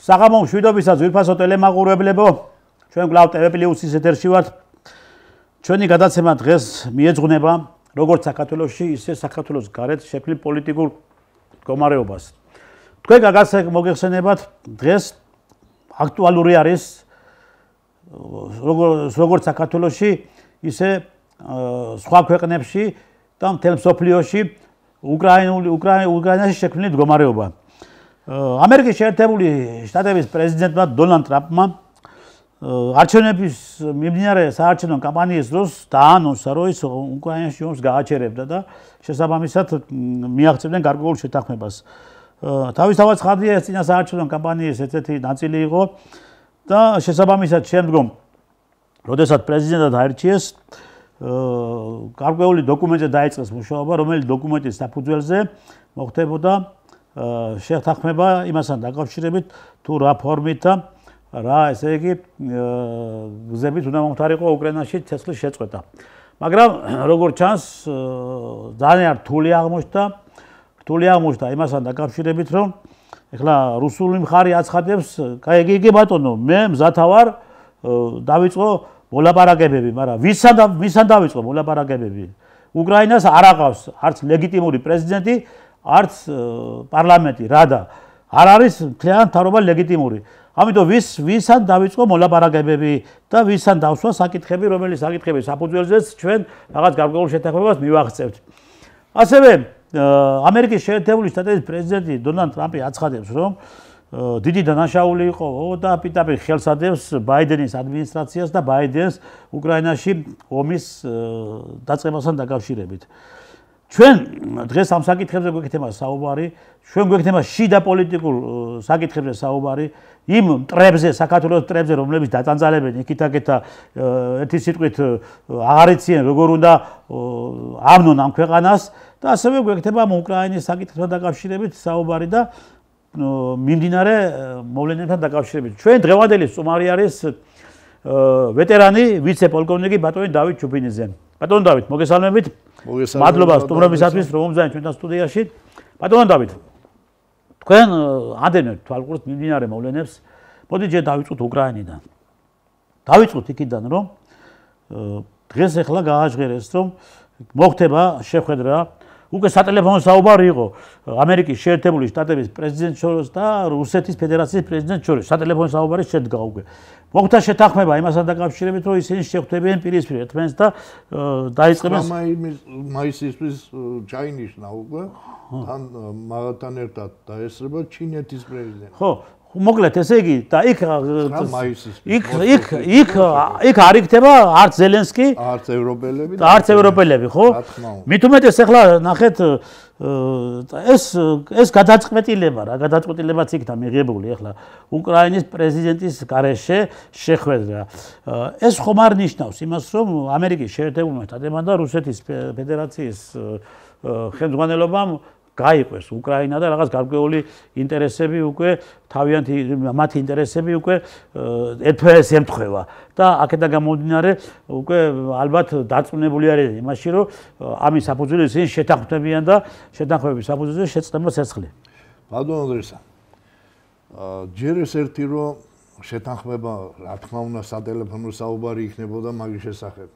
საღამო მშვიდობისა ძვირფასო ტელემაყურებლებო, ჩვენ კვლავ TV პლუსის ეთერში ვართ. ჩვენი გადაცემა დღეს მიეძღვნება როგორც საქართველოში, ისე საქართველოს გარეთ შექმნილ პოლიტიკურ მდგომარეობას. თქვენ მოგეხსენებათ დღეს აქტუალური არის როგორც საქართველოში, ისე სხვა ქვეყნებში და მთელ მსოფლიოში უკრაინაში შექმნილი მდგომარეობა. ამერიკის შეერთებული შტატების პრეზიდენტმა დონალდ ტრამპმა არჩევნების მიმდინარე საარჩევნო კამპანიის დროს დაანონსა, რომ ის უკრაინაში ომს გააჩერებდა და შესაბამისად მიაღწევდნენ გარკვეულ შეთანხმებას. თავისთავად ცხადია, ეს წინა საარჩევნო კამპანიის ერთ-ერთი ნაწილი იყო და შესაბამისად შემდგომ, როდესაც პრეზიდენტად აირჩიეს, გარკვეული დოკუმენტზე დაიწყეს მუშაობა, რომელიც დოკუმენტის საფუძველზე მოხდებოდა შეთანხმება იმასთან დაკავშირებით, თუ რა ფორმით და რა ესე იგი გზებით უნდა მომხდარიყო უკრაინაში ცეცხლის შეწყვეტა. მაგრამ როგორც ჩანს, ძალიან რთული აღმოჩნდა იმასთან დაკავშირებით, რომ ეხლა რუსული მხარე აცხადებს, იგი ბატონო, მე მზათა ვარ დავიწყო მოლაპარაკებები, მაგრამ ვისთან დავიწყო მოლაპარაკებები? უკრაინას არ აყავს არც ლეგიტიმური პრეზიდენტი, არც პარლამენტი, რადა არ არის მთლიან მთავრობა ლეგიტიმური. ამიტომ ვისთან დავიწყო მოლაპარაკებები და ვისთან დავსვა საკითხები, რომელიც საკითხების საფუძველზეც ჩვენ რაღაც გარკვეულ შეთანხმებას მივაღწევთ. ასევე ამერიკის შეერთებული შტატების პრეზიდენტი დონალდ ტრამპი აცხადებს, რომ დიდი დანაშაული იყო და პირდაპირ ხელს ადევს ბაიდენის ადმინისტრაციას და ბაიდენს უკრაინაში ომის დაწყებასთან დაკავშირებით. ჩვენ დღეს ამ საკითხებზე გვექნება საუბარი, ჩვენ გვექნება შიდა პოლიტიკურ საკითხებზე საუბარი, იმ მტრებზე, საქართველოს მტრებზე, რომლებიც დაწანწალებენ იქით-აქეთ ერთი სიტყვით აღარ იციან, როგორ უნდა ავნონ ამ ქვეყანას და ასევე გვექნება ამ უკრაინის საკითხთან დაკავშირებით საუბარი და მიმდინარე მოვლენებთან დაკავშირებით. ჩვენ დღევანდელი სტუმარი არის ვეტერანი ვიცე-პოლკოვნიკი ბატონი დავით ჩუბინიძე. ბატონო დავით, მოგესალმებით. მადლობა სტუმრობისათვის, რომ მომზადეთ ჩვენთან სტუდიაში. ბატონო დავით, თქვენ ამდენად თვალყურს მიმდინარე მოვლენებს, მოდით ჯერ დავიწყოთ უკრაინიდან. დავიწყოთ იქიდან, რომ დღეს ახლა გააჟღერეს, რომ მოხდება შეხვედრა, უკვე სატელეფონო საუბარი იყო ამერიკის შეერთებული შტატების პრეზიდენტს შორის და რუსეთის ფედერაციის პრეზიდენტს შორის. სატელეფონო საუბარი შედგა უკვე. მოხდა შეთანხმება იმასთან დაკავშირებით, რომ ისინი შეხვდებიან პირისპირ ერთმანეთს და დაიწყებენ მაისისთვის ჩაინიშნა უკვე თან მაგათთან ერთად დაესწრება ჩინეთის პრეზიდენტი. ხო, მოკლედ ესე იგი და იქ არ იქნება არც ზელენსკი, არც ევროპელები, ხო? მით უმეტეს ახლა ნახეთ ეს გადაწყვეტილება, რა გადაწყვეტილებაც იქნა მიღებული ახლა უკრაინის პრეზიდენტის გარეშე შეხვედრა. ეს ხომ არ ნიშნავს იმას, რომ ამერიკის შეერთებულმა შტატებმა და რუსეთის ფედერაციის ხელმძღვანელობამ გაიყვეს უკრაინა და რაღაც გარკვეული ინტერესები უკვე თავიანთი მათი ინტერესები უკვე ერთმანეთს ემთხვევა და აქედან გამომდინარე უკვე ალბათ დარწმუნებული არიან იმაში, რომ ამის საფუძველზე ისინი შეთანხმდებიან და შეთანხმების საფუძველზე შეწყდება ცეცხლი. ბატონო დრესა, ჯერ ეს ერთი რომ შეთანხმება, რა თქმა უნდა, სატელეფონო საუბარი იქნებოდა მაგის შესახებ.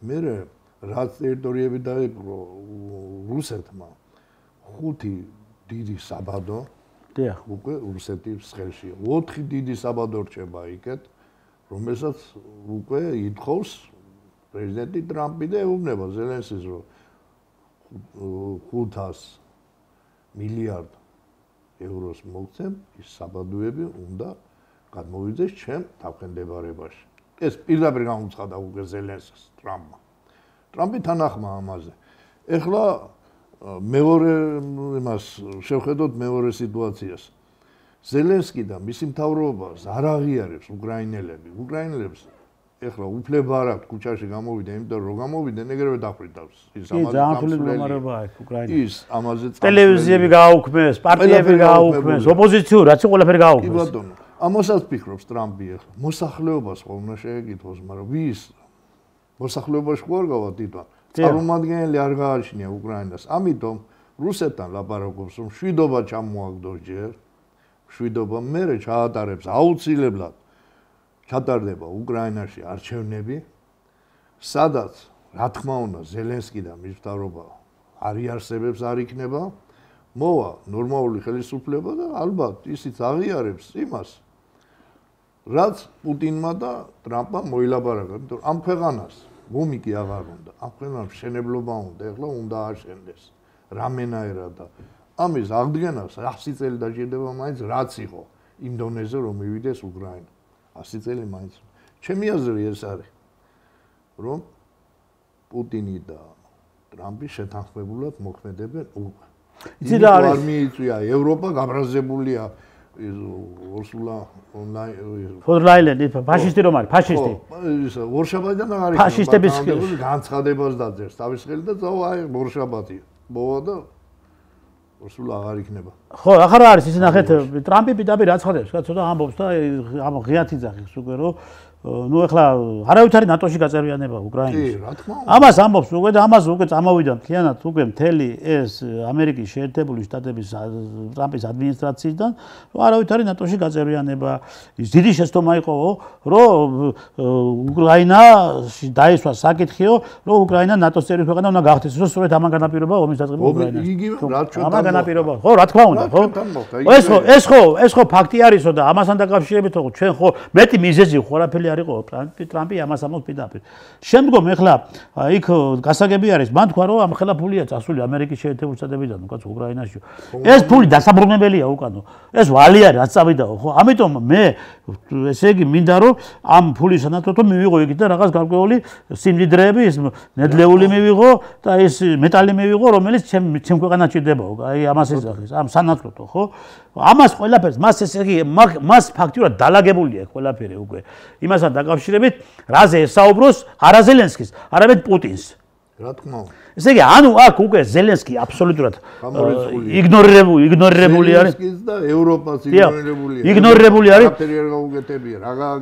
მე რაც ტერიტორიები დაიპყრო რუსეთმა 5 დიდი საბადო უკვე რუსეთის ხელში. 4 დიდი საბადო რჩება იქეთ, რომელსაც უკვე ითხოვს პრეზიდენტი ტრამპი და ეუბნება ზელენსკის, რომ 500 მილიარდ ევროს მოგცემ, ის საბადოები უნდა გადმოვიდეს ჩემ თავქენდებარებაში. ეს პირდაპირ გამოცხადა უკვე ზელენსკის ტრამპმა. ტრამპი თანახმა ამაზე. ეხლა მეორე იმას შევხედოთ მეორე სიტუაციას. ზელენსკი და მისი მთავრობას არ აღიარებს უკრაინელები. უკრაინელებს ეხლა უფლება არ აქვს ქუჩაში გამოვიდნენ, იმიტომ რომ გამოვიდნენ ეგრევე დაფრინდავს. ის ამაზე გამომარებაა უკრაინაში. ის ამაზე ტელევიზიები გააუქმეს, პარტიები გააუქმეს, ოპოზიციურ რაც ყველაფერი გააუქმეს. კი ბატონო, ამასაც ფიქრობს ტრამპი ეხლა. მოსახლეობას ხომ უნდა შეეკითხოს, მაგრამ ვის მოსახლეობაში ხო არ გავა თვითონ? წარმომადგენელი არ გააჩნია უკრაინას. ამიტომ რუსეთთან ლაპარაკობს, რომ შვიდობა ჩამოაგდოს ჯერ მშვიდობა მერე ჩაატარებს აუცილებლად ჩატარდება უკრაინაში არჩევნები, სადაც რა თქმა უნდა ზელენსკი და მის მთავრობა არ იარსებებს არ იქნება, მოვა ნორმალური ხელისუფლება და ალბათ ისიც აღიარებს იმას, რაც პუტინმა და ტრამპმა მოილაპარაკა, იმიტომ ამ ქვეყანას ომი კი აღარ უნდა, ამ ქვეყანას მშენებლობა უნდა, ეხლა უნდა აშენდეს რამენაერად და ამის აღდგენას 100 წელი დაჭირდება მაინც რაც იყო იმ დონეზე რომ მივიდეს უკრაინა 100 წელი მაინც ჩემი აზრი ეს არის რომ პუტინი და ტრამპი შეთანხმებულად მოქმედებენ უკვე იცი რა არის არ მიიწვია ევროპა გაბრაზებულია ორსულა ფონდერლაიენი ფაშისტი რომ არის ფაშისტი ის ვორშაბადიდან არის ფაშისტების განცხადებას დაძერს თავის ხელით და წავა აი ვორშაბადი მოვა და ორსულა აღარ იქნება ხო ახლა რა არის ისე ნახეთ ტრამპი პირდაპირ აცხადებს რა ცოტა ამბობს და ამ ღიათი ძახის უკვე რომ ну ეხლა არავითარი ნატოში გაწევრიანება უკრაინის. კი, რა თქმა უნდა. ამას ამბობს უკვე და ამას უკვე წამოვიდა მთლიანად უკვე მთელი ეს ამერიკის შეერთებული შტატების ტრამპის ადმინისტრაციიდან, რომ არავითარი ნატოში გაწევრიანება. ის დიდი შეცდომა იყო, რომ უკრაინაში დაისვა საკითხიო, რომ უკრაინა ნატოს წევრი ქვეყანა უნდა გახდეს, რომ სწორედ ამან განაპირობა ომის დაწყება უკრაინაში. ამან განაპირობა. ხო, რა თქმა უნდა, ხო? ეს ხო ფაქტი არისო და ამასთან დაკავშირებით ხო ჩვენ ხო მეტი მიზეზი ხო არაფერი არისო ტრამპი ამას ამბობს პირდაპირ. შემდგომ ეხლა იქ გასაგები არის, მან თქვა რომ ამ ხელა ფულია წასული ამერიკის შეერთებული შტატებიდან, უკაც უკრაინაში. ეს ფული დასაბრუნებელია უკანო. ეს ვალი არის, რაც წავიდაო, ხო? ამიტომ მე ესე იგი მინდა რომ ამ ფულის სანაცვლოდ მივიღო იქით და რაღაც გარკვეული სიმდიდრეები, ის ნედლეული მივიღო და ეს მეტალი მივიღო, რომელიც ჩემ ქვეყანას ჭირდებაო. აი ამას ეძახის, ამ სანაცვლოდ, ხო? ამას ყველაფერს მას ესე იგი მას ფაქტიურად დალაგებული აქვს ყველაფერი უკვე. იმასთან დაკავშირებით, რაზე ესაუბროს არა ზელენსკის, არამედ პუტინს. რა თქმა უნდა. ესე იგი, ანუ აქ უკვე ზელენსკი აბსოლუტურად იგნორირებული არის. ზელენსკის და ევროპას იგნორირებული არის. იგნორირებული არის.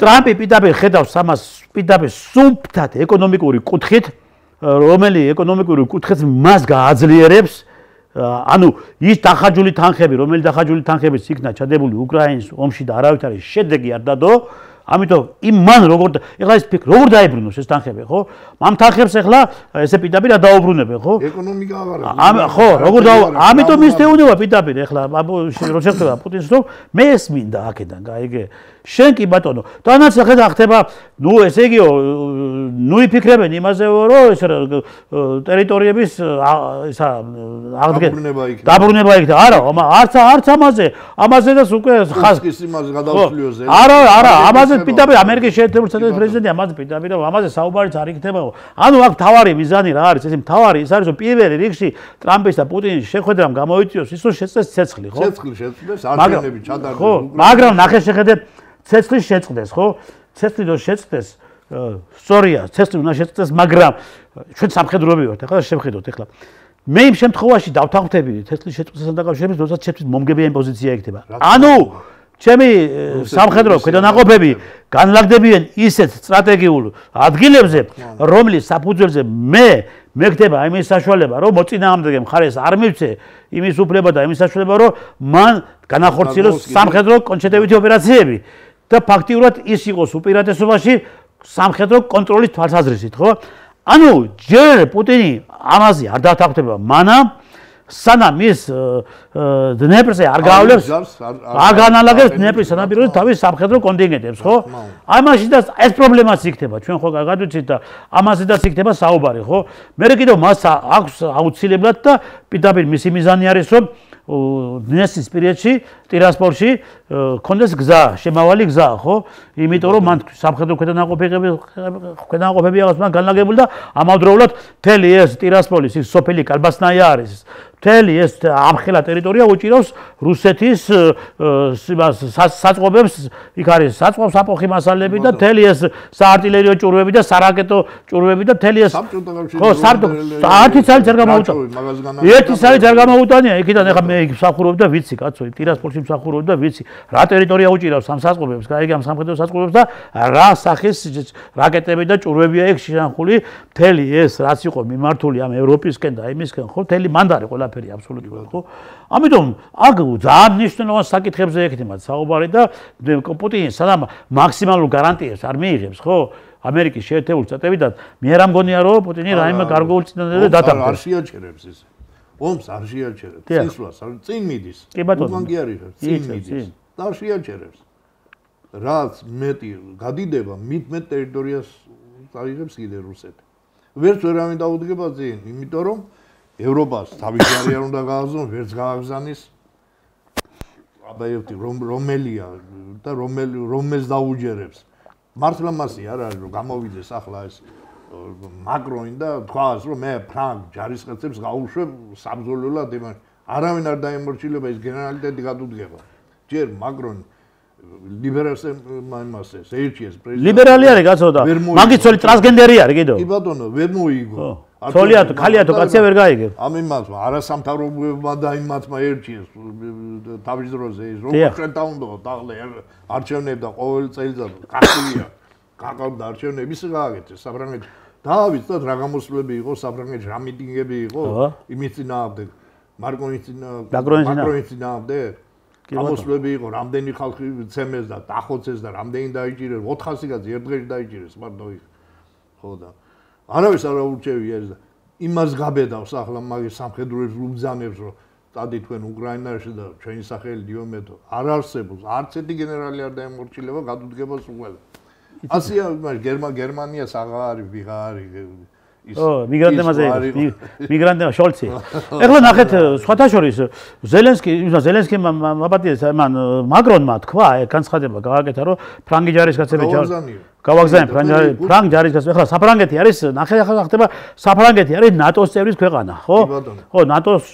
ტრამპი პირდაპირ ხედავს ამას პირდაპირ სუფთად ეკონომიკური კუთხით, რომელი ეკონომიკური კუთხით მას გააძლიერებს. ანუ ის დახაჯული თანხები, რომელი დახაჯული თანხებიც იქნა ჩადებული უკრაინის ომში და არავითარი შედეგი არ დადო, ამიტომ მან ეხლა ეს ფიქრი როგორ დაებრუნოს ეს თანხები, ხო? ამ თანხებს ეხლა ესე პირდაპირ დაუბრუნებენ, ხო? ეკონომიკა აღარ ხო, როგორ ამიტომ ის თეუნდება პირდაპირ ეხლა რო შეხვდება პუტინს რომ მე ეს მინდა აქედან, გაიგე? შენ კი ბატონო, თანაც ხედა ხდება, ნუ ესე იგიო, ნუ იფიქრებენ იმაზე, რომ ეს ტერიტორიების ისა დაბრუნება იქნება. არა, არც ამაზედაც უკვე ხასკის იმას გადავწლიო ზე. არა, ამაზე პირდაპირ ამერიკის შეერთებული შტატების პრეზიდენტი ამაზე პირდაპირ ამაზე საუბარიც არ იქნებაო. ანუ აქ თავარი მიზანი რა არის? ეს თავარი ის არის, რომ პირველი რიგში ტრამპის და პუტინის შეხვედრამ გამოიწვიოს ის, რომ შეწყდეს ცეცხლი, ხო? ცეცხლი შეწყდეს, არჩევნები ჩატარდეს. ხო, მაგრამ ნახე შეხედე ცეცხლი შეწყდეს, ხო? ცეცხლი რო შეწყდეს, სწორია, ცეცხლი უნდა შეწყდეს, მაგრამ ჩვენ სამხედროები ვართ, ახლა შევხედოთ ახლა. მე იმ შემთხვევაში დავთანხმდები ცეცხლის შეწყდასთან დაკავშირებით, როდესაც ჩემთვის მომგებიანი პოზიცია იქნება. ანუ ჩემი სამხედრო ქვედანაყოფები განლაგდებიან ისეთ სტრატეგიულ ადგილებზე, რომლის საფუძველზე მე ხდება იმის საშუალება, რომ მოწინააღმდეგე მხარეს არ მივცე იმის უფლება და იმის საშუალება, რომ მან განახორციელოს სამხედრო კონჩეტებითი ოპერაციები და ფაქტიურად ის იყოს უპირატესობაში სამხედრო კონტროლის თვალსაზრისით, ხო? ანუ ჯერ პუტინი ამაზე არ დათანხმდება მანამ სანამ ის დნეპრზე არ გაავლებს, არ განალაგებს დნეპრის სანაპიროზე თავის სამხედრო კონტინგენტებს, ხო? ამაში და ეს პრობლემაც იქნება, ჩვენ ხო გადავიცით და ამაზედაც იქნება საუბარი, ხო? მე კიდევ მას აქვს აუცილებლად და პირდაპირ მისი მიზანი არის, რომ დნესტრის პირეთში, ტირასპოლში კონდეს გზა, შემავალი გზა, ხო? იმიტომ რომ მან სამხედრო ქვედანაყოფები აქვს მან განლაგებული და ამავდროულად მთელი ეს ტირასპოლის ის სოფელი კალბასნაია არის. მთელი ეს ამხელა ტერიტორია უჭირავს რუსეთის საწყობებს, იქ არის საწყობს აპოხი მასალები და მთელი ეს საარტილერიო ჭურვები და სარაკეტო ჭურვები და მთელი ეს ხო, საერთოდ არც არ გამოუწევს. ერთი საერთოდ არ გამოუტანია იქიდან ეხლა მე მსახურობ და ვიცი კაცო ტირასპოლში მსახურობ და ვიცი რა ტერიტორია უჭირავს ამ საწყობებს კაი ამ სამხედრო საწყობებს და რა სახის რაკეტები და ჭურვებია ეგ შეხული მთელი ეს რაც იყო მიმართული ამ ევროპისკენ და იმისკენ ხო მთელი მანდარი ყველაფერი აბსოლუტურად ხო ამიტომ აქ ძალიან მნიშვნელოვან საკითხებზე ექნება საუბარი და პუტინი სანამ მაქსიმალურ გარანტიებს არ მიიღებს ხო ამერიკის შეერთებული შტატებიდან მე არ მგონია რომ პუტინი რაიმე გარკვეულ წინადადებას დათანხმებს არ შეაჩერებს ეს ომს არ შეაჩერებს წინსვლას წინ მიდის უკან კი არის წინ მიდის და არ შეაჩერებს რაც მეტი გადიდება მით მეტ ტერიტორიას წაიღებს კიდე რუსეთი ვერც ვერავინ დაუდგება წინ იმიტომ რომ ევროპას თავის ჯარი არ უნდა გააგზავნოს ვერც გააგზავნის აბა ერთი რომელია და რომელს დაუჯერებს მართლა მასი არ არის რომ გამოვიდეს ახლა ეს მაკრონი და თქვას რომ მე ფრანგ ჯარისკაცებს გავუშვებ საბრძოლველად იმან არავინ არ დაემორჩილება ეს გენერალიტეტი გადუდგება ჯერ მაკრონი ლიბერალმა იმასე საერთიეს პრეზიდენტი ლიბერალი არის კაცო და მაგის ცოლი ტრანსგენდერი არის კიდევ კი ბატონო ვერ მოიგო ცოლიათო ქალიათო კაცია ვერ გაიგებ ამ იმასმა არასამთავრობოებმა და იმათმა ერთიეს თავის დროზე ის როგორ შენთა უნდა დაღლე არჩევნებდა ყოველ წელიწად კაცია გაკავდა არჩევნები ისე გააკეთეს საფრანგეთში დაავიწყდა რა გამოსვლები იყო საფრანგეთში რა მიტინგები იყო იმის წინააღმდეგ მაკრონის წინააღმდეგ გამოსვლები იყო რამდენი ხალხი ცემეს და დახოცეს და რამდენი დაიჭირეს 400 კაცი ერთ დღეში დაიჭირეს მარტო იქ ხო და არავის არ აურჩევია ეს და იმას გაბედავს ახლა მაგის სამხედროებს უბძანებს რომ წადი თქვენ უკრაინაში და ჩვენი სახელი დიომედო არ არსებობს არც ერთი გენერალი არ დაემორჩილება გადუდგება სულ ასია გერმანიას აღარ არის ვიღა არის მიგრანტებმა შოლცი ეხლა ნახეთ სხვათა შორის ზელენსკიმ აპატიეს მან მაკრონმა თქვა განცხადება გააკეთა რომ ფრანგი ჯარისკაცები გავაგზავნე ფრანგ ჯარისკაცებს ეხლა საფრანგეთი არის ნახე ახლა ხდება საფრანგეთი არის ნატოს წევრის ქვეყანა ხო ხო ნატოს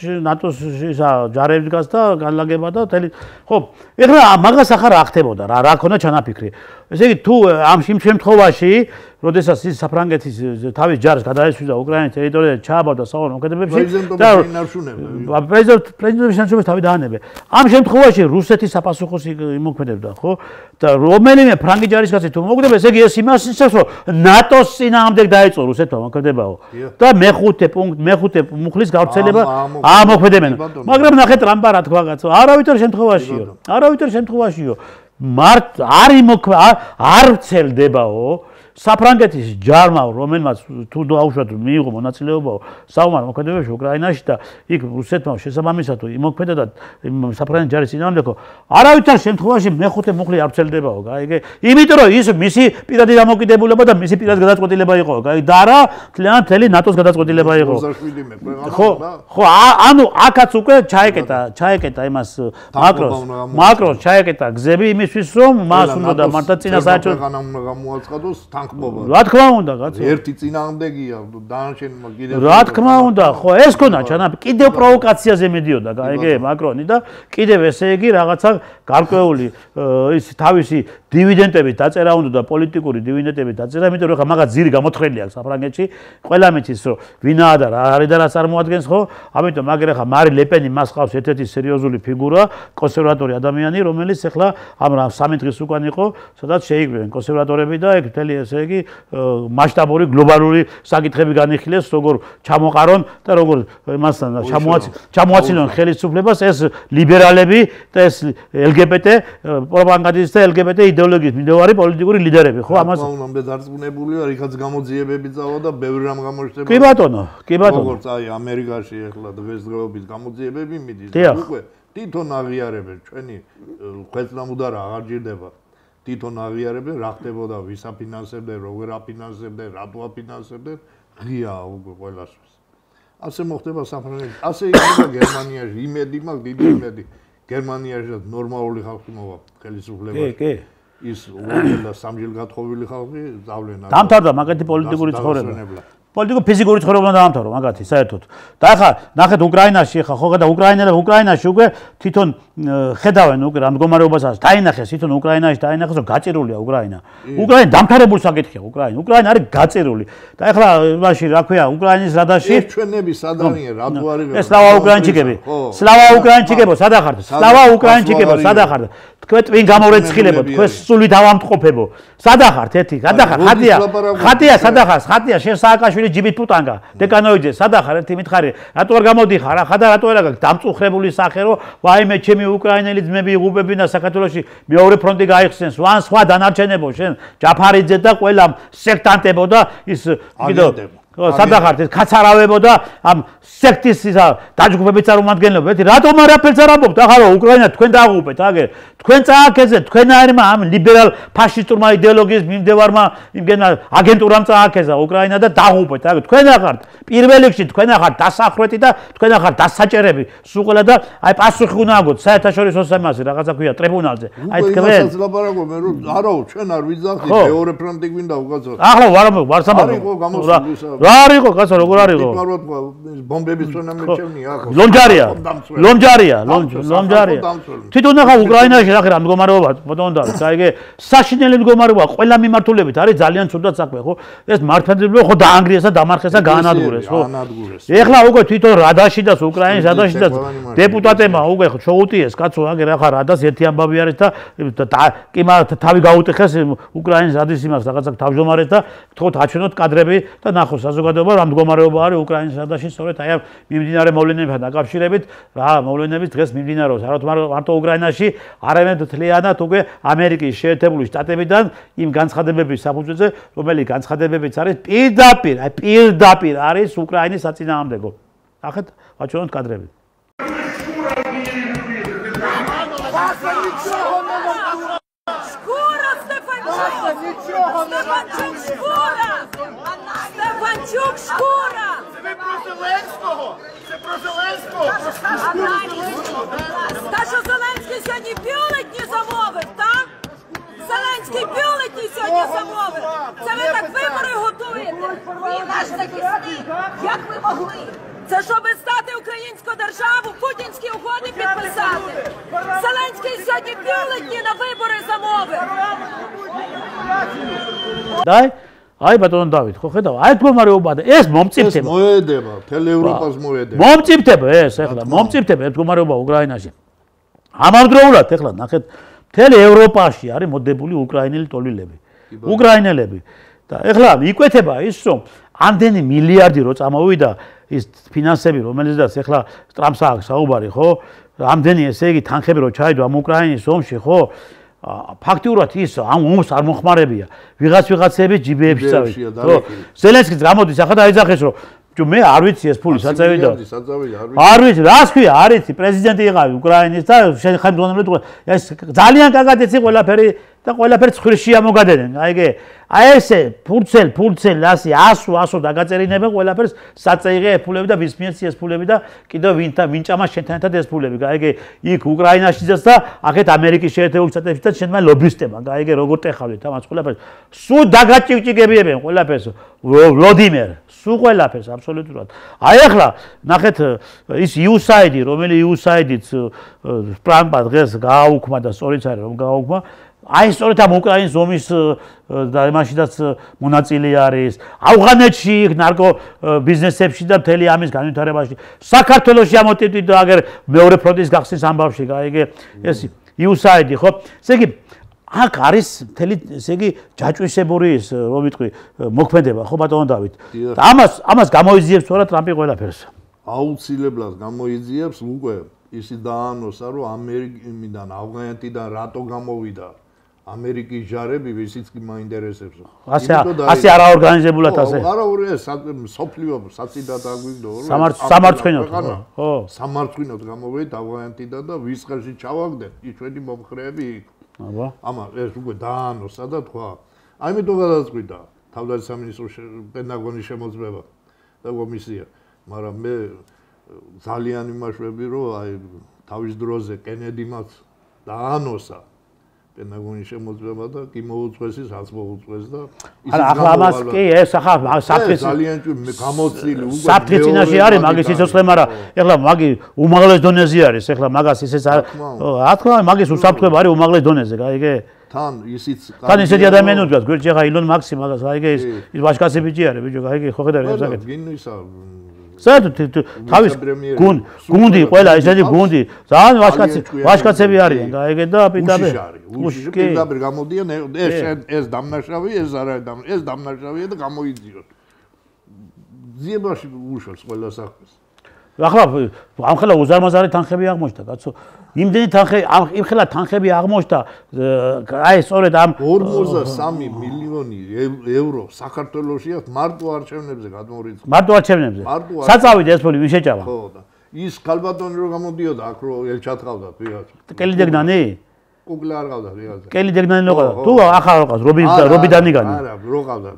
ჯარებს გასდა განლაგება და თელი ხო ეხლა მაგას ახლა რა ხდებოდა რა ქონდა ჩანაფიქრი ესე იგი თუ ამ შემთხვევაში როდესაც ის საფრანგეთის თავის ჯარს გადაესვიდა უკრაინის ტერიტორიაზე ჩააბარდა საომარ მოქმედებებში და პრეზიდენტის შანსებს თავი დაანებე ამ შემთხვევაში რუსეთის საფასუხოს იმოქმედებდა ხო და რომელიმე ფრანგი ჯარისკაცი თუ მოგდება ესე იგი ეს იმას ისევ რომ ნატოს წინააღმდეგ დაეწყო რუსეთმა მოქმედებაო და მეხუთე მუხლის გავრცელება ამოქმედებენ მაგრამ ნახეთ რამბა რა თქვა კაცო არავითარ შემთხვევაშიო არ ვრცელდებაო საფრანგეთის ჯარმა რომელმაც თუ დაუშვათ მიიღო მონაწილეობა საომარ მოქმედებებში უკრაინაში და იქ რუსეთმა შესაბამისად იმოქმედა და საფრანგეთის ჯარის წინააღმდეგო არავითარ შემთხვევაში მეხუთე მუხლი არ ვრცელდებაო გაიგე იმიტომ რომ ის მისი პირადი დამოკიდებულება და მისი პირადი გადაწყვეტილება იყო გაიგე და არა მთელი ნატოს გადაწყვეტილება იყო ხო ანუ აქაც უკვე ჩაეკეტა იმას მაკრონს ჩაეკეტა გზები იმისთვის რომ მას უნდა მართლა წინასაარჩევნო გამოაცხადოს რა თქმა უნდა კაცო ერთი წინააღმდეგია დანარჩენმა კიდევ რა თქმა უნდა ხო ეს ქონა ჩანაფიქრი კიდევ პროვოკაციაზე მედიოდა გაიგე მაკრონი და კიდევ ესე იგი რაღაცა გარკვეული ის თავისი დივიდენდებით დაწერა უნდა და პოლიტიკური დივიდენდებით დაწერა იმიტომ რომ ხა მაგას ძირი გამოთხრელი აქვს საფრანგეთში ყველა მიცის რომ ვინაა და რა არის და რა წარმოადგენს ხო ამიტომ მაგრამ ხა მარი ლეპენი მას ყავს ერთ-ერთი სერიოზული ფიგურა კონსერვატორი ადამიანი რომელიც ახლა ამ სამი დღის უკან იყო სადაც შეიკრიბნენ კონსერვატორები და ეგ მთელი ესე იგი მასშტაბური გლობალური საკითხები განიხილეს როგორ ჩამოყარონ და როგორ მასთან ჩამოაცილონ ხელისუფლებას ეს ლიბერალები და ეს LGBT პროპაგანდისტი და LGBT იდეოლოგიის მიმდევარი პოლიტიკური ლიდერები ხო ამას ამამდე დარწმუნებულია რიხაც გამოძიებები წავა და ბევრი რამ გამოჩნდება კი ბატონო როგორც აი ამერიკაში ახლა დღესდღეობით გამოძიებები მიდის უკვე თვითონ აღიარებენ ჩვენი ქვეწნამუდარა აღარ ჭირდება თვითონ აღიარებენ რა ხდებოდა ვის აფინანსებდნენ როგორ აფინანსებდნენ რატო აფინანსებდნენ ღიაა უკვე ყველასთვის ასე მოხდება საფრანგეთში ასე იქნება გერმანიაში იმედი მაქვს დიდი იმედი გერმანიაში ნორმალური ხალხი მოვა ხელისუფლებაში კი ის უბრალოდ სამჯერ გათხოვილი ხალხი ზავლენა დამთავრდა მაგათი პოლიტიკური ცხოვრება პოლიტიკურ ფიზიკური ცხოვრება უნდა დაამთავრო მაგათი საერთოდ. და ახლა ნახეთ უკრაინაში ხო და უკრაინაში უკვე თვითონ ხედავენ უკვე რა მდგომარეობასაც დაინახეს თვითონ უკრაინაში დაინახეს რომ გაჭირულია უკრაინა. უკრაინა დამთავრებული საკითხია უკრაინა არის გაჭირული. და ახლა მაშინ რა ქვია უკრაინის რადაში ჩვენები სადარიან რატო არის სლავა უკრაინჩიკები სად ახართ სლავა უკრაინჩიკებო სად ახართ თქვენ ტვინ გამორეცხილებო თქვენ სულით ავამტყოფებო სად ახართ ერთი ხატია სად ახართ ხატია შენ სააკაშვილი ჯიბით პუტანგა დეკანოიძე სად ახარ ერთი მითხარი რატო არ გამოდიხარ ახლა და რატო არ აქვს დამწუხრებული სახე რომ ვაიმე ჩემი უკრაინელი ძმები იღუპებინა საქართველოში მეორე ფრონტი გაიხსენს ვან სხვა დანარჩენებო შენ ჯაფარიძე და ყველა სექტანტებო და ის კიდო სად ახართ ეს კაცარავებო და ამ სექტის დაჯგუფებით წარმომადგენლობ ერთი რატომ არაფერს არ ამბობთ ახლა უკრაინა თქვენ დააღუპეთ აგერ თქვენ წააქეზეთ თქვენაერმა ამ ლიბერალ ფაშისტურმა იდეოლოგიის მიმდევარმა იმგენა აგენტურამ წააქეზა უკრაინა და დააღუპეთ აგერ თქვენ ახართ პირველ რიგში თქვენ ახართ დასახრეთი და თქვენ ახართ დასაჭერები სულ ყველა და აი პასუხი უნდა აგოთ საერთაშორისო სამასზე რაღაცა ქვია ტრიბუნალზე აი თქვენ ლაპარაკობ მე რომ არაო ჩვენ არ ვიძახით მეორე ფრონტი გვინდა უკაცო ახლა ვარ სამბობ რა არ იყო კაცო როგორ არ იყო ბომბების წონა მეჩემნი აქ ლომჯარია თვითონ ახლა უკრაინაში რა მდგომარეობა ბატონო გაიგე საშინელი მდგომარეობა ყველა მიმართულებით არის ძალიან ცუდად საქმე ხო ეს მართლმადიდებლობა ხო დაანგრიესა დამარხესა გაანადგურეს ხო ეხლა უკვე თვითონ რადაში და უკრაინის რადაში და დეპუტატებმა უკვე შეუტიეს კაცო აგერ ახლა რადას ერთი ამბავი არის და კი მაგრამ თავი გაუტეხეს უკრაინის რადის იმას რაღაცა თავმჯდომარეს და თქო აჩვენოთ კადრები და ნახოს საზოგადოება რა მდგომარეობა არის უკრაინის რადაში სწორედ აი ამ მიმდინარე მოვლენებთან დაკავშირებით რა მოვლენების დღეს მიმდინარეობს არა მარტო უკრაინაში არამედ თლიანად უკვე ამერიკის შეერთებული შტატებიდან იმ განცხადებების საფუძველზე რომელიც განცხადებებიც არის პირდაპირ არის უკრაინის საწინააღმდეგო ნახეთ ვაჩვენოთ კადრები Стефанчук шкура! Це про Зеленського! Це про Зеленського! Та що Зеленський сьогодні бюлетні замовив, так? Зеленський бюлетні сьогодні замовив! Це ви так вибори готуєте? Ви наш захисник! Як ви могли? Це щоб стати українську державу, путінські угоди підписати! Зеленський сьогодні бюлетні на вибори замовив! Дай! აი ბატონო დავით ხო ხედავ აი მდგომარეობა და ეს მომწიფდება ეს მოედება თელ ევროპას მოედება მომწიფდება ეს ეხლა მომწიფდება ეს მდგომარეობა უკრაინაში ამავდროულად ეხლა ნახეთ თელ ევროპაში არის მოდებული უკრაინელი ტოლილები უკრაინელები და ეხლა იკვეთება ის რომ ამდენი მილიარდი რო წამოვიდა ის ფინანსები რომელზეც ეხლა ტრამპს აქვს საუბარი ხო ამდენი ესე იგი თანხები რო ჩაიდო ამ უკრაინის ომში ხო ფაქტიურად ის ამ ომს არ მოხმარებია ვიღაცები ჯიბეებში წავიდა ხო ზელენსკის გამოდის ახლა დაიძახეს რომ მე არ ვიცი ეს ფული საწევიდა არ ვიცი რას ქვია არ იცი პრეზიდენტი იყავი უკრაინის და ხელმძღვანელი ეს ძალიან კარგად იცი ყველაფერი და ყველაფერს ხვირშია მოგადენენ აიგე აი ესე ფურცელ ასი 100 დაგაწერინება ყველაფერს საწეიღე ფულები და ვისმიეცი ეს ფულები და კიდევ ვინჭამა შენთან ერთად ეს ფულები გაიგე იქ უკრაინაშიც და აქეთ ამერიკის შეერთებული შტატებში და შენმა ლობისტებმა გაიგე როგორ ტეხავდით ამას ყველაფერს სულ დაგაჭიკჭიკებიებენ ყველაფერს ვლოდიმერ სულ ყველაფერს აბსოლუტურად აი ახლა ნახეთ ის USAID რომელიც USAID-იც ტრამპმა დღეს გააუქმა და სწორიც არის რომ გააუქმა აი სწორედ ამ უკრაინის ომის და იმაშიდაც მონაწილე არის ავღანეთში ნარკო ბიზნესებში და მთელი ამის განვითარებაში საქართველოში ამოტიტვით და აგერ მეორე ფრონტის გახსნის ამბავში გაიგე ეს USAID ხო ესე იგი აქ არის მთელი ესე იგი ჯაჭვისებური ის რომ ვიტყვი მოქმედება ხო ბატონო დავით და ამას გამოიძიებს თორა ტრამპი ყველაფერს აუცილებლად გამოიძიებს უკვე ისი დაანონსა რომ ამერიკიდან ავღანეთიდან რატო გამოვიდა ამერიკის ჯარები ვისიც კი მაინტერესებს ასე არაორგანიზებულად ასე არა ეს სოფლიო საწიდად აგვიგდო სამარცხინოდ ხო სამარცხინოდ გამოვიდეთ ავღანეთიდან და ვის ხელში ჩავაგდეთ ის ჩვენი მომხრეები აბა ამა ეს უკვე დაანონსა და თქვა ამიტომ გადაწყვიტა თავდაცვის სამინისტროს პენტაგონის შემოწმება და კომისია მაგრამ მე ძალიან იმაშვები რომ აი თავის დროზე კენედიმაც დაანონსა პენტაგონის შემოწმება და კი მოუწყვეს ის, რაც მოუწყვეს და ახლა ამას კი ეს ახლა საფრთხის ძალიან გამოცდილი უკვე საფრთხის წინაშე არის მაგის სიცოცხლე, მაგრამ ეხლა მაგი უმაღლეს დონეზე არის, ეხლა მაგას ისეც რა თქმა უნდა მაგის უსაფრთხოება არის უმაღლეს დონეზე, გაიგე? თან ისიც თან ისეთი ადამიანი უდგას გვერდში ახლა ილონ მაქსი მაგას გაიგე ის ვაჟკაცი ბიჭი არის ბიჭო გაიგე ხო ხედავ რა საკეთე გინისა საერთოდ თავის გუნდი ყველა ესეთი გუნდი ძალიან ვაჟკაცები არიან გაიგე და პირდაპირ პირდაპირ გამოდიან ეს დამნაშავე ეს არა ეს დამნაშავეა და გამოიძიოთ ძიებაში უშავს ყველა საქმეს ახლა ამ ხელა უზარმაზარი თანხები აღმოჩნდა კაცო იმდენი თანხები იმ ხელა თანხები აღმოჩნდა აი სწორედ ამ 53 მილიონი ევრო საქართველოშია მარტო არჩევნებზე გადმორიცხული მარტო არჩევნებზე საწავიდა ეს ფული ვინ შეჭამა ხო და ის ქალბატონი რო გამოდიოდა აქ რო ელჩატყავდა ვიღაც კელიდეგნანი კუგლა არ ყავდა ვიღაც კელიდეგნანი რო ყავდა თუ ახლა რო ყავს რობიდანიგანი არა რო ყავდა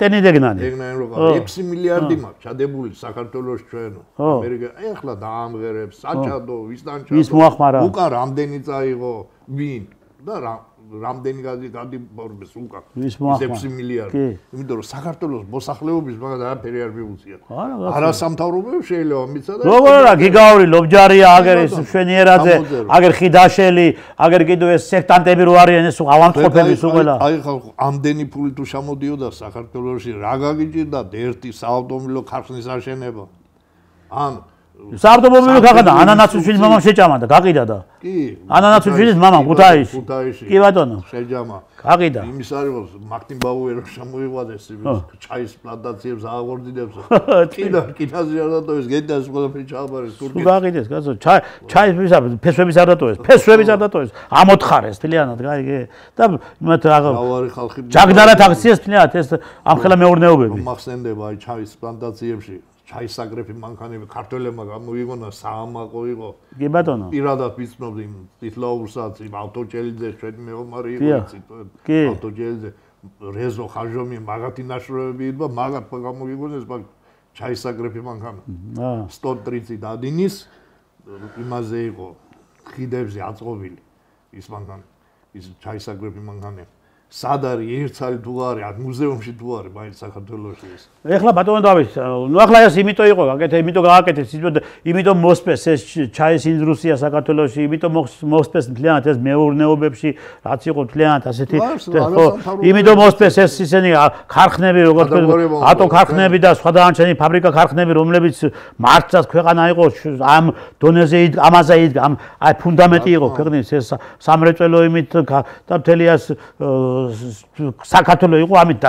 ტენიდეგნანი დეგნანი რო ყავდა 6 მილიარდი მაქვს ჩადებული საქართველოს ჩვენო ამერიკა ეხლა დაამღერებს საჩადო ვის მოახმარა უკან რამდენი წაიღო ვინ და რამდენი გადიბორბეს უკან ვის მოახმარა 6 მილიარდი იმიტომ რომ საქართველოს მოსახლეობის მაგას არაფერი არ მიუწია არასამთავრობო შეიძლება მიცა და როგორ არა გიგაური ლობჯარია აგერ ის შვენიერაძე აგერ ხიდაშელი აგერ კიდევ ეს სექტანტები რო არიან ეს ავანტყოფების უყველა აი ხალხო ამდენი ფული თუ შემოდიოდა საქართველოში რა გაგიჭირდა ერთი საავტომობილო ქარხნის აშენება ან საავტომობილო ქარხანა ანანასუშვილის მამამ შეჭამა და გაყიდა და კი ანანასუშვილის მამამ ქუთაისში კი ბატონო შეჯამა გაყიდა იმის არის მარტინ ბაუერო შემოიყვანეს ჩაის პლანტაციებს აღგორდიდებს კიდაზე არ დატოვეს გედას ყველაფერი ჩააბარეს თურქეთში გაყიდეს კაცო ჩაის ფესვების არ დატოვეს ფესვების არ დატოვეს ამოთხარეს თლიანად გაიგე და მათ გავარი ხალხი ჯაგდარად აქციეს თლიანად ეს ამ ხელა მეურნეობები მახსენდება აი ჩაის პლანტაციებში ჩაისაგრეფი მანქანები ქართველებმა გამოიგონა საამაყო იყო კი ბატონო პირადად ვიცნობდი ტიტლაურსაც იმ ავტოჭელიძე ჩვენი მეომარი იყო ავტოჭელიძე რეზო ხაჟომი მაგათი ნაშრომები იყო მაგათ გამოიგონეს მაგ ჩაისაგრეფი მანქანა 130 დადინის იმაზე იყო ხიდებზე აწყობილი ის მანქანა ის ჩაისაგრეფი მანქანები სად არის ერთსალი თუ არის აქ მუზეუმში თუ არის მაინც საქართველოში ეს ეხლა ბატონო დავით ნუ ახლა ეს იმიტომ იყო გაკეთე იმიტომ გააკეთეს იმიტომ მოსპეს ეს ჩაის ინდუსტრია საქართველოში იმიტომ მოსპეს მთლიანად ეს მეურნეობებში რაც იყო მთლიანად ასეთი იმიტომ მოსპეს ეს ისენი ქარხნები როგორც ატო ქარხნები და სხვა დანარჩენი ფაბრიკა ქარხნები რომლებიც მარცხად ქვეყანა იყო ამ დონეზე ამაზე ამ აი ფუნდამენტი იყო ქვეყნის ეს სამრეწველო იმით და მთელი ეს საქართველოს იყო ამით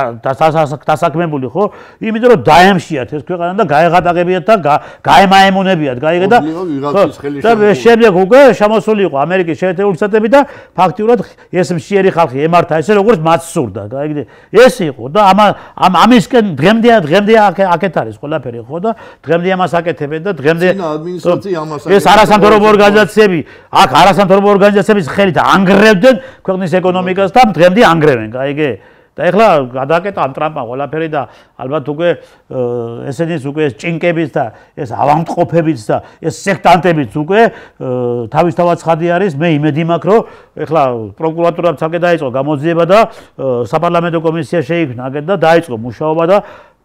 დასაქმებული ხო? იმიტომ რომ დაემშიათ ეს ქვეყანა და გაეღატაღებიათ და გაემაემონებიათ, გაიგე და და შემდეგ უკვე შემოსული იყო ამერიკის შეერთებული შტატები და ფაქტიურად ეს მშიერი ხალხი ემართა ესე როგორც მათ სურდა, გაიგე? ეს იყო და ამისკენ დღემდე აქეთ არის ყველაფერი ხო და დღემდე ამას აკეთებენ და დღემდე ადმინისტრაცია ამას ეს არასამთავრობო ორგანიზაციები აქ არასამთავრობო ორგანიზაციების ხელით ანგრევდნენ ქვეყნის ეკონომიკას და დღემდე ანგრევენ, გაიგე? და ეხლა გადააკეთა ამ ტრამპმა ყველაფერი და ალბათ უკვე ესენიც უკვე ეს ჭინკების და ეს ავანტყოფების და ეს სექტანტების უკვე თავისთავად ცხადი არის. მე იმედი მაქვს რომ ეხლა პროკურატურამ ცალკე დაიწყო გამოძიება და საპარლამენტო კომისია შეიქმნა და დაიწყო მუშაობა და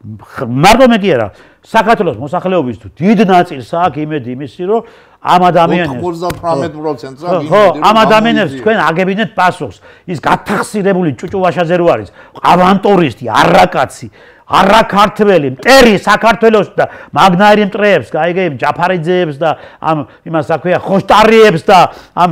მარტო მე კი არა საქართველოს მოსახლეობის თუ დიდ ნაწილს აქვს იმედი იმისი რომ ამ ადამიანებს 98%-ს ხო ამ ადამიანებს თქვენ აგებინეთ პასუხს ის გათახსირებული ჭუჭუვაშაზე რო არის ავანტურისტი არაკაცი არაქართველი მტერი საქართველოს და მაგნაირი მტრეებს გაიგე იმ ჯაფარიძეებს და ამ იმას აქვეა ხოშტარიებს და ამ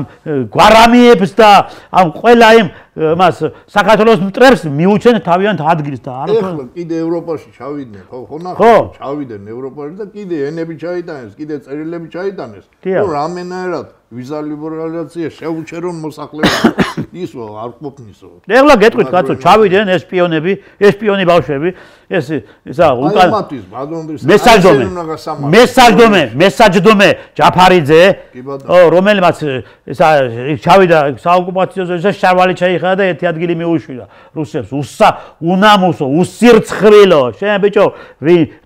გვარამიებს და ამ ყველა იმ მას საქართველოს მტრებს მიუჩენ თავიანთ ადგილს და არა ხო კიდე ევროპაში ჩავიდნენ ხო ნახე ჩავიდნენ ევროპაში და კიდე ენები ჩაიტანეს კიდე წერილები ჩაიტანეს რომ რამენაერად ვიზა ლიბერალიზაცია შეუჩერონ მოსახლეობას ისო არ ყოფნისო ეხლა გეტყვით კაცო ჩავიდნენ ესპიონი ბავშვები ესა უკან მესაჯდომე ჯაფარიძე რომელმაც ესა ჩავიდა საოკუპაციო ზონაში შარვალი ჩაიხადა და ერთი ადგილი მიუშვილა რუსებს უნამუსო უსირცხვილო შენ ბიჭო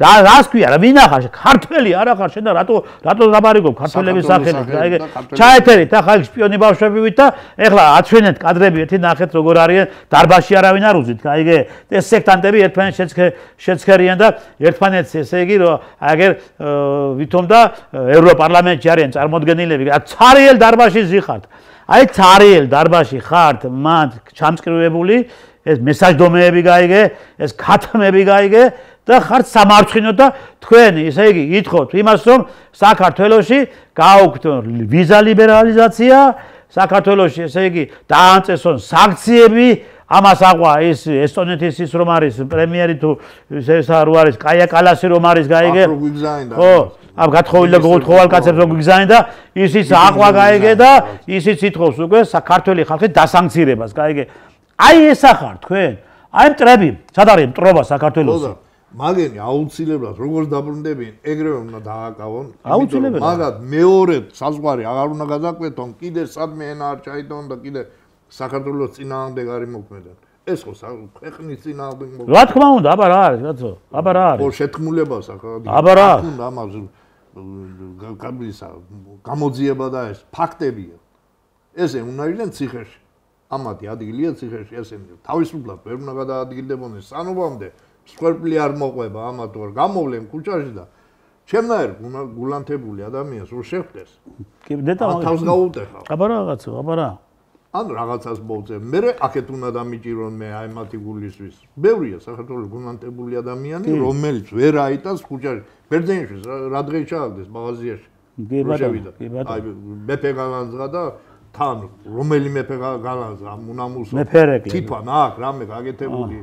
რას ქვია რა ვინ ახარ ქართველი არ ახარ შენ და რატო დაბარიგობ ქართველების სახელით გაიგე ჩაეთერით ახლა შპიონი ბავშვებივით და ეხლა აცვენეთ კადრები ერთი ნახეთ როგორ არიან დარბაზში არავინ არ უზით გაიგე ეს სექტანტები ერთმანეთს შეცქერიან და ერთმანეთს ესე იგი რომ აგერ ვითომ და ევროპარლამენტში არიან წარმოდგენილები ცარიელ დარბაზში ზიხართ აი ცარიელ დარბაზში ხართ მან ჩამწკრივებული ეს მესაჯდომეები გაიგე ეს ქათმები გაიგე და ხართ სამარცხინო და თქვენ ესე იგი ითხოვთ იმას რომ საქართველოში გააუქმოთ ვიზა ლიბერალიზაცია საქართველოში ესე იგი დაამწესონ სანქციები ამას აყვა ის ესტონეთის ის რომ არის პრემიერი თუ ეს არ არის კაია კალასი რომ არის გაიგე ხო ამ გათხოვილი და გოუთხოვალ კაცებს რომ გიგზავნენ და ისიც აყვა გაიგე და ისიც ითხოვს უკვე საქართველოს ხალხის დასანქცირებას გაიგე აი ეს ახარ თქვენ აი მტრები სად არის მტრობა საქართველოს მაგენი აუცილებლად როგორც დაბრუნდებიან ეგრევე უნდა დააკავონ აუცილებლად მაგათ მეორე საზღვარი აღარ უნდა გადაკვეთონ კიდე სადმე ენა არ ჩაიდონ და კიდე საქართველოს წინააღმდეგ არ იმოქმედან ეს ხო ქვეყნის წინააღმდეგ რა თქმა უნდა აბა რა არის კაცო აბა რა არის ხო შეთქმულებას ახლა აბა რა უნდა ამას გამოძიება და ეს ფაქტებია ესე უნდა იყვნენ ციხეში ამათი ადგილია ციხეში ესენი თავისუფლად ვერ უნდა გადაადგილდებოდნენ სანობამდე სკვერპლი არ მოყვება ამათ ვარ გამოვლენ ქუჩაში და ჩემნაირ გულანთებული ადამიანს რო შეხვდეს კი დეტა თავს გაუტეხა აბა რაღაცა აბა რა ან რაღაცას მოვწე მე აქეთ უნდა დამიჭირონ მე აი მათი გულისთვის ბევრია საქართველოს გულანთებული ადამიანი რომელიც ვერ აიტანს ქუჩაში ბერძენიშვილს რა დღეს ჩააგდეს მაღაზიაში კი ბატონო აი მეფე გალანძღა და თან რომელი მეფე გალანძღა უნამუსო მეფერეკლე თითქოს აქ რამე გაკეთებული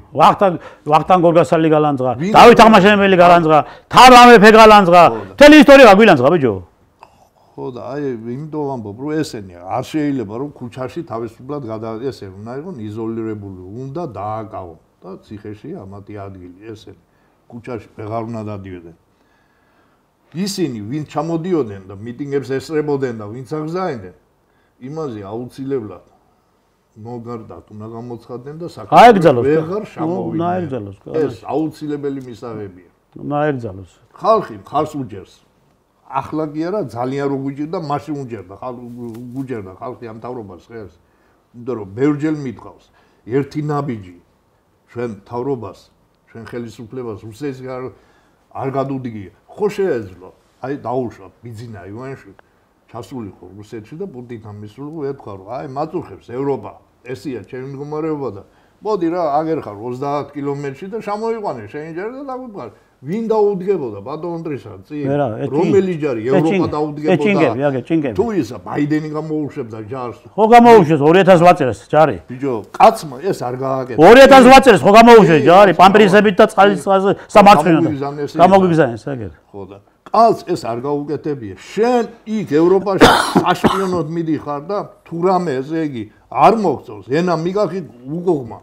ვახტანგ გორგასალი გალანძღა დავით აღმაშენებელი გალანძღა თან მეფე გალანძღა მთელი ისტორია გაგვილანძღა ბიჭო ხო და აი იმიტომ ვამბობ რომ ესენი არ შეიძლება რომ ქუჩაში თავისუფლად ესე უნდა იყოს იზოლირებული უნდა დააკავონ და ციხეში ამათი ადგილი ესენი ქუჩაში ვეღარ უნდა დადიოდნენ ისინი ვინ ჩამოდიოდნენ და მიტინგებს ესწრებოდნენ და ვინც აღზაინდნენ იმაზე აუცილებლად მოგარდათ უნდა გამოცხადდნენ და საქართველოს ვეღარ შამოვიდნენ აეგზალოს ეს აუცილებელი მისაღებია უნდა აეგზალოს ხალხი მხარს უჭერს ახლა კი არა ძალიან რო გუჭირდა მაშინ უჭერდა ხალხი ამ თავრობას ხერს იმიტომ რომ ბევრჯერ მითხავს ერთი ნაბიჯი ჩვენ თავრობას ჩვენ ხელისუფლებას რუსეთს არ გადუდგია ხო შეეძლო აი დაუშვა ბიძინა ივანში ჩასულიყო რუსეთში და პუტინთან მისულიყო ეთქვა რომ აი მაწუხებს ევროპა ესია ჩემი მდგომარეობა და მოდი რა აგერ ხარ 30 კილომეტრში და შემოიყვანე შენ ჯერ და დაგვიყვარ ვინ დაუდგებოდა ბატონ ტრისა წინ რომელი ჯარი ევროპა დაუდგებოდა თუ ისა ბაიდენი გამოუშვებდა ჯარს ხო გამოუშვეს 2000 ვაწერეს ჯარი ბიჭო კაცმა ეს არ გააკეთა 2000 ვაწერეს ხო გამოუშვეს ჯარი პამპრისებით და წყალის სამარცხინო გამოგიგზავნეს ეგეთ ხო და კაცს ეს არ გაუკეთებია შენ იქ ევროპაში აშპიონოდ მიდიხარ და თუ რამე ესე იგი არ მოგწონს ენა მიგახი უგოღმა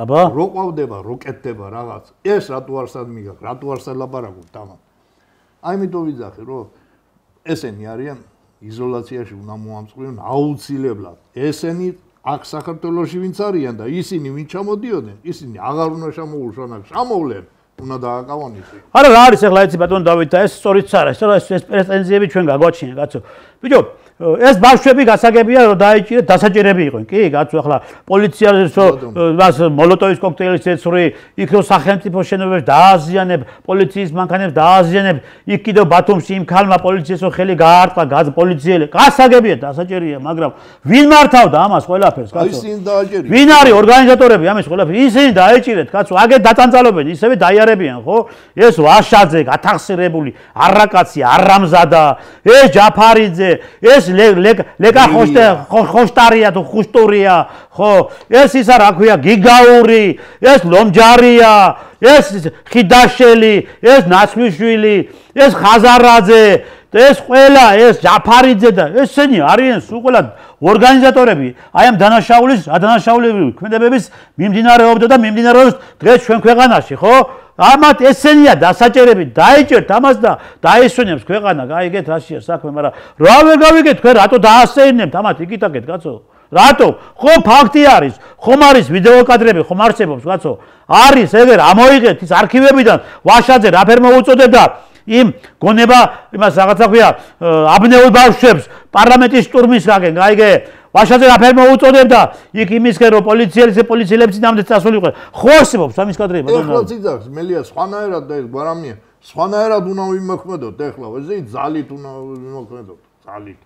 აბა რო ყავდება რო კეთდება რაღაც ეს რატო არ სადმიგახ რატო არ სალაპარაკობ თამამ აი მითო ვიძახი რომ ესენი არიან იზოლაციაში უნდა მოამწყვილონ აუცილებლად ესენი აქ საქართველოში ვინც არიან და ისინი ვინ ჩამოდიოდნენ ისინი აღარ უნდა შემოუშვან აქ შემოვლენ უნდა დააკავონ ისე არა რა არის ახლა იცი ბატონ დავით და ეს სწორიც არა ეს პრეტენზიები ჩვენ გაგვაჩნია კაცო ბიჭო ეს ბავშვები გასაგებია რომ დაიჭირეთ დასაჭერები იყვნენ კი კაცო ახლა პოლიციას მას მოლოტოვის კოქტეილს ეცური იქ რომ სახელმწიფო შენობებს დააზიანებ პოლიციის მანქანებს დააზიანებ იქ კიდევ ბათუმში იმ ქალმა პოლიციასო ხელი გაარტყა პოლიციელი გასაგებია დასაჭერია მაგრამ ვინ მართავდა ამას ყველაფერს კაცო ისინი დააჭერეს ვინ არის ორგანიზატორები ამის ყველაფერს ისინი დაეჭირეთ კაცო აგერ დაწანწალობენ ისევე დაიარებიან ხო ეს ვაშაძე გათახსირებული არაკაცი არამზადა ეს ჯაფარიძე ეს ლეკა ხოშტარია თუ ხუშტურია ხო ეს ისა რა ქვია გიგაური ეს ლომჯარია ეს ხიდაშელი ეს ნაცვლიშვილი ეს ხაზარაძე ეს ყველა ეს ჯაფარიძე და ესენი არიან სულ ყველა ორგანიზატორები აი ამ დანაშაულებრივი ქმედებების მიმდინარეობდა და მიმდინარეობს დღეს ჩვენ ქვეყანაში ხო ამათ ესენია დასაჭერები დაიჭერთ ამას და დაისვენებს ქვეყანა გაიგეთ რაშია საქმე მაგრამ რა ვერ გავიგეთ თქვენ რატო დაასეირნებთ ამათ იკიტაკეთ კაცო რატო ხო ფაქტი არის ხომ არის ვიდეო კადრები ხომ არსებობს კაცო არის ეგერ ამოიღეთ ის არქივებიდან ვაშაძე რაფერ მოუწოდებდა იმ გონება იმას რაღაცა ქვია აბნეულ ბავშვებს პარლამენტის შტურმისგან, გაიგე? ვაშაძე რაფერ მოუწოდებდა იქ იმისკენ რომ პოლიციელებს ნამდვილად წასულიყო. ხო არსებობს ამის კადრები ბატონო. ეხლა ციცავს მელია სხვანაირად და ეს გვარამია სხვანაირად უნდა ვიმოქმედოთ ეხლა ესე ძალით უნდა ვიმოქმედოთ ძალით.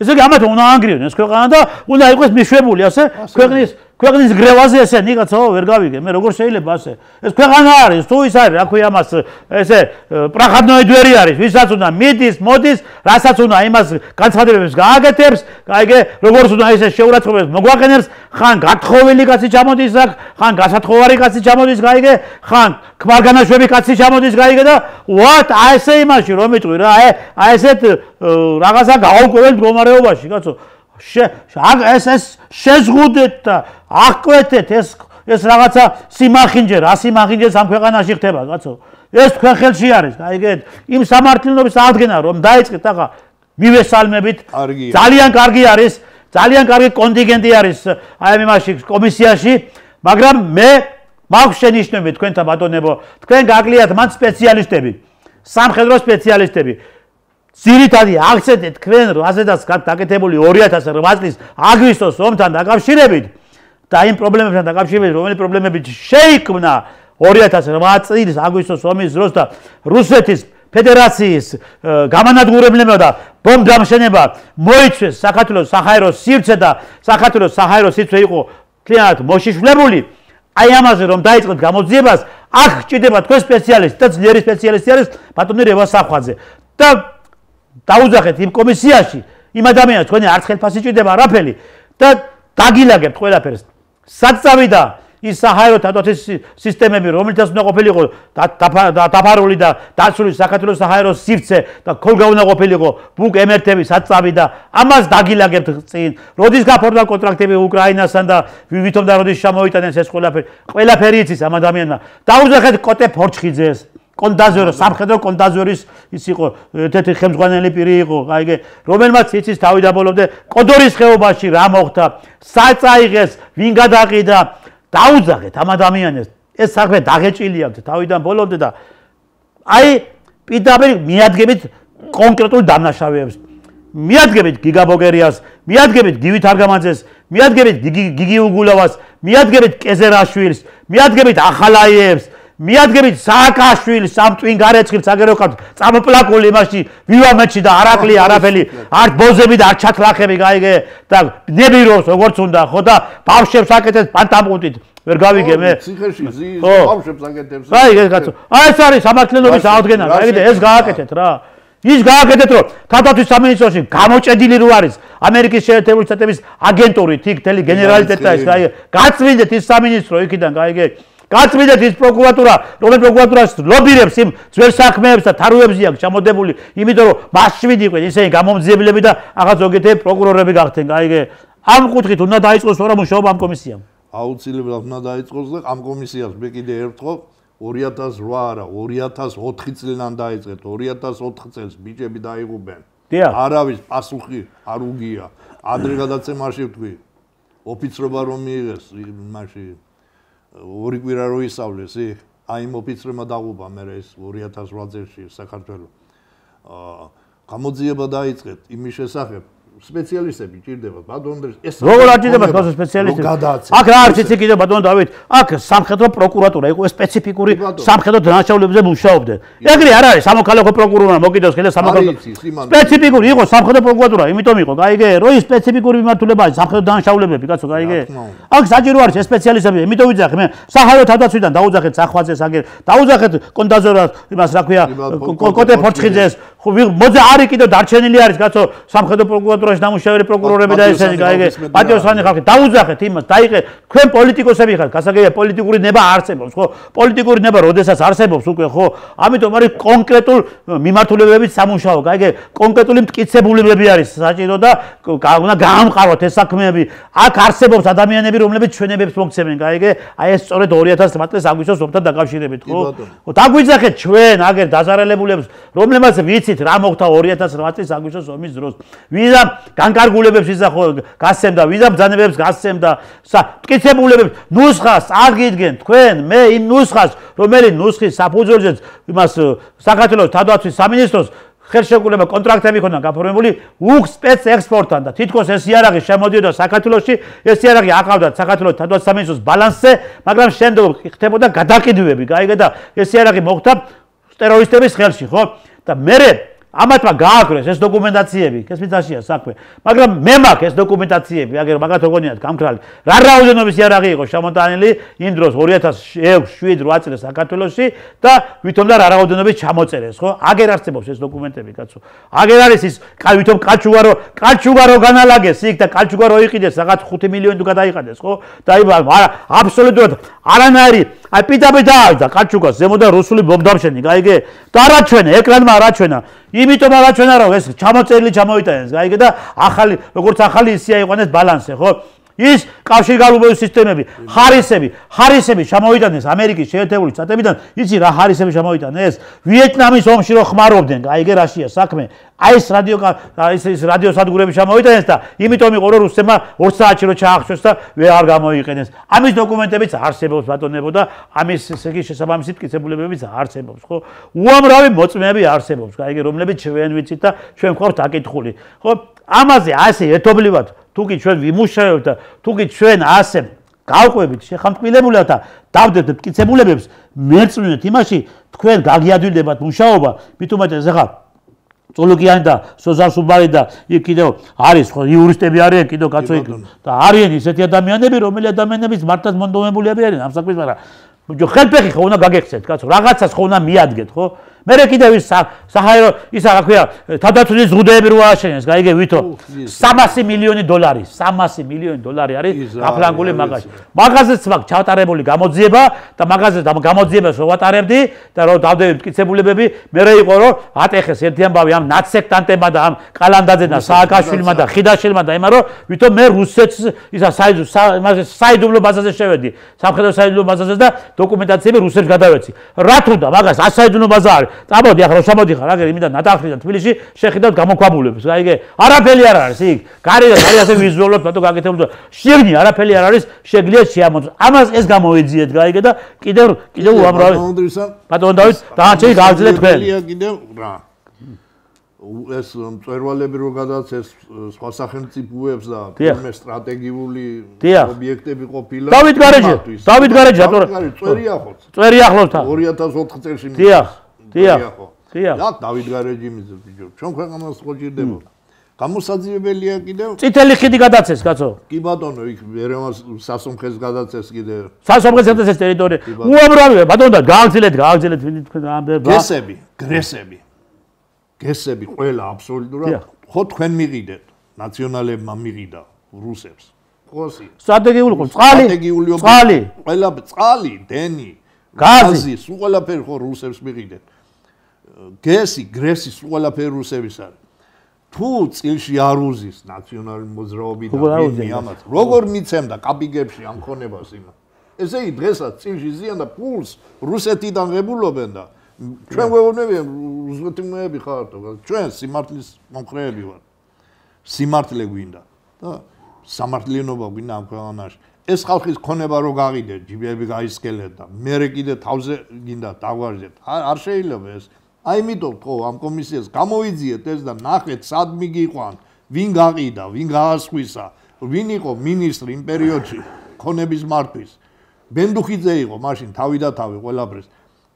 ესე იგი ამათ უნდა ანგრიონ ეს ქვეყანა და უნდა იყოს მიშვებული ასე ქვეყნის გრევაზე ესე ნიკაცო ვერ გავიგე მე როგორ შეიძლება ასე ეს ქვეყანა არის თუ ის არის რა ქვია ამას ესე პრახადნოი ძვერი არის ვისაც უნდა მიდის მოდის რასაც უნდა იმას განცხადებებს გააკეთებს გაიგე როგორც უნდა ესე შეურაცხყოფებს მოგვაყენებს ხან გათხოვილი კაცი ჩამოდის აქ ხან გასათხოვარი კაცი ჩამოდის გაიგე ხან ქმარგანაშვები კაცი ჩამოდის გაიგე და what აი ესე იმაში რომ იტყვი რა აი ესეთ რაღაცა გაუკვირველ მდგომარეობაში კაცო ეს შეზღუდეთ და აღკვეთეთ ეს რაღაცა სიმახინჯე რა სიმახინჯეს ამ ქვეყანაში ხდება კაცო ეს თქვენ ხელში არის გაიგეთ იმ სამართლიანობის აღდგენა რომ დაიწყეთ ახლა მივესალმებით ძალიან კარგი არის ძალიან კარგი კონტინგენტი არის აი ამაში კომისიაში მაგრამ მე მაქვს შენიშვნები თქვენთან ბატონებო თქვენ გაკლიათ მან სპეციალისტები სამხედრო სპეციალისტები ძირითადი აქცენტი თქვენ რაზედაც გაკეთებული 2008 წლის აგვისტოს ომთან დაკავშირებით და იმ პრობლემებთან დაკავშირებით რომელი პრობლემები შეიქმნა 2008 წლის აგვისტოს ომის დროს და რუსეთის ფედერაციის გამანადგურებლებმა და ბომბდამშენება მოიცვეს საქართველოს საჰაერო სივრცე და საქართველოს საჰაერო სივრცე იყო მთლიანად მოშიშვლებული აი ამაზე რომ დაიწყეთ გამოძიებას აქ ჭირდება თქვენ სპეციალისტი და ძლიერი სპეციალისტი არის ბატონი რევას საფხაძე და დაუძახეთ იმ კომისიაში იმ ადამიანს თქვენი არც ხელფასი ჭირდება არაფერი და დაგილაგებთ ყველაფერს სად წავიდა ის საჰაერო თადოთის სისტემები რომელთაც უნდა ყოფილიყო დაფარული და დაცული საქართველოს საჰაერო სივრცე და ქოლგა უნდა ყოფილიყო ბუკ ემერთები სად წავიდა ამას დაგილაგებთ წინ როდის გაფორდა კონტრაქტები უკრაინასთან და ვითომ და როდის შემოიტანეს ეს ყველაფერი იცის ამ ადამიანმა დაუძახეთ კოტე ფორჩხიძეს კონდაზვერო სამხედრო კონდაზვერის ის იყო ერთ-ერთი ხელმძღვანელი პირი იყო გაიგე რომელმაც იცის თავი და ბოლომდე კოდორის ხეობაში რა მოხდა საწაიღეს ვინ გადაყიდა დაუძახეთ ამ ადამიანებს ეს საქმე დაგეჭილიათ თავიდან ბოლომდე და აი პირდაპირ მიადგებით კონკრეტულ დამნაშავეებს მიადგებით გიგა ბოგერიას მიადგებით გივით არგამაძეს მიადგებით გიგი უგულავას მიადგებით კეზერაშვილს მიადგებით ახალაიევს მიადგებით სააკაშვილს ამ ტვინ გარეცხილს აგეროქავთ წამოპლაკული იმაში ვივამეთში და არაკლი არაფერი არ ბოზები და არ ჩათლახები გაიგე და ნებიროს როგორც უნდა ხო და ბავშვებს აკეთებს პანტამპუტით ვერ გავიგე მე ციხეში ზის ბავშვებს აკეთებს აი ეს კაცო აი ეს არის სამართლიანობის აღდგენა გაიგე ეს გააკეთეთ რა ის გააკეთეთ რომ თავდაცვის სამინისტროში გამოჭედილი რო არის ამერიკის შეერთებული შტატების აგენტური თი თელი გენერალიტეტი ეს გაიგე გაწმინდეთ ის სამინისტრო იქიდან გაიგე გაწმინდეთ ის პროკურატურა რომელიც პროკურატურას ლობირებს იმ ძველ საქმეებს და თაროებზე აქვს ჩამოდებული იმიტომ რომ მას შვიდი იყვნენ ისინი გამომძიებლები და აღარ ზოგიერთი პროკურორები გახდნენ გაიგე ამ კუთხით უნდა დაიწყოს რა მუშაობა ამ კომისიამ აუცილებლად უნდა დაიწყოს და ამ კომისიას მე კიდე ერთხელ 2008 არა 2004 წლიდან დაიწყეთ 2004 წელს ბიჭები დაიღუპნენ არავის პასუხი არ უგია ადრე გადაცემაში ვთქვი ოფიცრობა რომ მიიღეს მაშინ ორი კვირა რო ისავლეს აი იმ ოფიცრებმა დაღუპა მე ეს 2008 წელს საქართველოს გამოძიება დაიწყეთ იმის შესახებ სპეციალისტები ჭირდება ბატონო ეს როგორ არ ჭირდება თქო სპეციალისტები აქ რა არის იცი კიდე ბატონო დავით აქ სამხედრო პროკურატურა იყო სპეციფიკური სამხედრო დანაშაულებებზე მუშაობდნენ ეგრე არ არის სამოქალაქო პროკურორმა მოკიდოს კიდე სამოქალაქო სპეციფიკური იყო სამხედრო პროკურატურა იმიტომ იყო გაიგე რომ ის სპეციფიკური მიმართულება არის სამხედრო დანაშაულებები კაცო გაიგე აქ საჭირო არის ეს სპეციალისტები იმიტომ ვიძახე მე საჰაერო თავდაცვიდან დაუძახეთ სახვაძეს აგერ დაუძახეთ კონდაზორას იმას რა ქვია კოტე ფორჩხიძეს მოძე არის კიდე დარჩენილი არის კაცო სამხედრო პროკურატურაში დამუშავებული პროკურორები და ესენი გაიგე პატიოსანი ხალხი დაუძახეთ იმას დაიყე თქვენ პოლიტიკოსები ხართ გასაგებია პოლიტიკური ნება არსებობს ხო პოლიტიკური ნება როდესაც არსებობს უკვე ხო ამიტომ არის კონკრეტულ მიმართულებებით სამუშაო გაიგე კონკრეტული მტკიცებულებები არის საჭირო და უნდა გაამყაროთ ეს საქმეები აქ არსებობს ადამიანები რომლებიც ჩვენებებს მოგცემენ გაიგე აი ეს სწორედ 2008 წლის აგვისტოს ომთან დაკავშირებით ხო დაგვიძახეთ ჩვენ აგერ დაზარალებულებს რომლებსაც ვიცით რა მოხდა 2008 წლის აგვისტოს ომის დროს ვიზამ განკარგულებებს იზახო გასცემდა ვიზამ ბრძანებებს გასცემდა მტკიცებულებებს ნუსხას აღიდგენ თქვენ მე იმ ნუსხას რომელიც ნუსხის საფუძველზეც იმას საქართველოს თავდაცვის სამინისტროს ხელშეკრულება კონტრაქტები ქონდა გაფორმებული უხსპეც ექსპორტთან და თითქოს ეს იარაღი შემოდიოდა საქართველოში, ეს იარაღი აყავდა საქართველოს თავდაცვის ბალანსზე, მაგრამ შემდეგ ხდებოდა გადაყიდვები, გაიგე და ეს იარაღი მოხვდა ტერორისტების ხელში, ხო? და მე ამათმა გააკრეს ეს დოკუმენტაციები, ეს მიწაშია საქმე. მაგრამ მე მაქვს ეს დოკუმენტაციები, აგერ მაგათ როგორია გამქრალი. რა რაოდენობის იარაღი იყო შემოტანილი იმ დროს 2006-7-8 წელს საქართველოში და ვითომ და რა რაოდენობის ჩამოწერეს, ხო? აგერ არსებობს ეს დოკუმენტები, კაცო. აგერ არის ის, ვითომ კალჩუგარო განალაგეს იქ და კალჩუგარო იყიდეს რაღაც 5 მილიონი თუ გადაიყიდეს, ხო? და აბსოლუტურად არანაირი აი პიტაპი დააჭდა კალჩუგას ზემოდან რუსული ბომბდამშენი, გაიგე? და არაჩვენა, ეკრანმა არაჩვენა. იმიტომ არაჩვენა რომ ეს ჩამოწერილი ჩამოიტანეს, გაიგე და ახალი როგორც ახალი ისე აიყვანეს ბალანსზე, ხო? ის კავშირგალობების სისტემები, ხარისები ჩამოიტანეს ამერიკის შეერთებული შტატებიდან, იცი რა ხარისები ჩამოიტანეს? ვიეტნამის ომში რო ხმარობდნენ, გაიგე რაშია საქმე. აი ეს ის რადიოსადგურები ჩამოიტანეს და იმიტომ იყო რომ რუსებმა 2 საათში რო ჩაახშვეს და არ გამოიყენეს. ამის დოკუმენტებიც არსებობს ბატონებო და ამის ესე იგი შესაბამისი მტკიცებულებებიც არსებობს, ხო? უამრავი მოწმეები არსებობს, გაიგე, რომლებიც ჩვენ ვიცით და ჩვენ გვყავთ აკითხული, ხო? ამაზე ასე ერთობლივად თუკი ჩვენ ვიმუშავებთ და თუკი ჩვენ ასე გავყვებით შეხამტკილებულად და დავდებთ მტკიცებულებებს, მერწმუნეთ იმაში, თქვენ გაგიადვილდებათ მუშაობა, მით უმეტეს ახლა წოლოკიანი და სოზარსუბარი და იქ კიდევ არის ხო იურისტები არიან კიდევ კაცო იქ და არიან ისეთი ადამიანები, რომელი ადამიანებიც მართლაც მონდომებულები არიან ამ საქმის, მაგრამ ხელფეხი ხო უნდა გაგეხსეთ, კაცო, რაღაცას ხო უნდა მიადგეთ, ხო? მე კიდევ ის საჰაერო ისა რა ქვია, თავდაცვის ზღუდეები რო ააშენეს, გაიგე ვითო 300 მილიონი დოლარი, 300 მილიონი დოლარი არის გაფლანგული მაგაში. მაგაზეც მაქვს ჩატარებული გამოძიება და მაგაზეც გამოძიებას რო ვატარებდი და რო დავდები მტკიცებულებები, მე იყო რომ ატეხეს ერთი ამბავი ამ ნაცსექტანტებმა და ამ კალანდაძე და სააკაშვილმა და ხიდაშვილმა და იმან რომ ვითომ მე რუსეთს ისა საიდუმლო ბაზაზე შევედი, სამხედრო საიდუმლო ბაზაზე და დოკუმენტაციები რუსებს გადავეცი. რა თუ და მაგას ასაიდუმლო ბაზა არის. წამოდი ახლა შემოდი ხარ, აგერ იმიდან ნატახლიდან თბილისში შეხედავთ გამოქვაბულებს, გაიგე? არაფერი არ არის იქ. გარედან არის ასე ვიზუალურად ბატონო გაკეთებული და შიგნით არაფერი არ არის, შეგიძლიათ შეამოწმოთ. ამას ეს გამოიძიეთ, გაიგე და კიდევ უამრავი. ბატონო დავით, დანარჩენი გააგრძელეთ თქვენ. კიდევ რა. ეს მწვერვალები რო გადაცეს სხვა სახელმწიფოებს და თურმე სტრატეგიული ობიექტები ყოფილა. დავით გარეჯე, ბატონო. წვერი ახლობთ. 2004 წელს იმის. დიახ. რა დავით გარეჯი მიზო ბიჭო. ჩვენ ქვეყანას ხო ჭირდებოდა. გამოსაძიებელია კიდევ. წითელი ხიდი გადაცეს, კაცო. კი ბატონო, იქ ერევანს სასომხეს გადაცეს კიდევ. სასომხეს გადაცეს ტერიტორია. უამრავია, ბატონო და გააგრძელეთ თქვენ ამდენ. გესები ყველა აბსოლუტურად ხო თქვენ მიყიდეთ, ნაციონალებმა მიყიდა რუსებს. ხოსი. სტრატეგიული წყალი, ყველა წყალი, დენი, გაზი, სულ ყველაფერი ხო რუსებს მიყიდეთ. გრესი სულ ყველაფერი რუსების არის. თუ წილში არ უზის ნაციონალური მოძრაობიდან ამათ, როგორ მიცემდა კაპიგებში ამ ქონებას იმას. ესე იგი დღესაც წილში ზიან და ფულს რუსეთიდან ღებულობენ და ჩვენ ვეუბნები რუსეთიმეები ხართ, ჩვენ სიმართლის მომხრეები ვართ. სიმართლე გვინდა და სამართლიანობა გვინდა ამ ქვეყანაში. ეს ხალხის ქონება რო გაყიდეთ, ჯიბები გაისკელეთ და მე კიდე თავზე გინდა დავარჯეთ. არ შეიძლება ეს. აი იმიტომ ხო ამ კომისიას გამოიძიეთ ეს და ნახეთ სად მიგიყვან, ვინ გაყიდა, ვინ გაასხვისა, ვინ იყო მინისტრი იმ პერიოდში ქონების მართვის. ბენდუხიძე იყო მაშინ თავი და თავი ყველაფერს.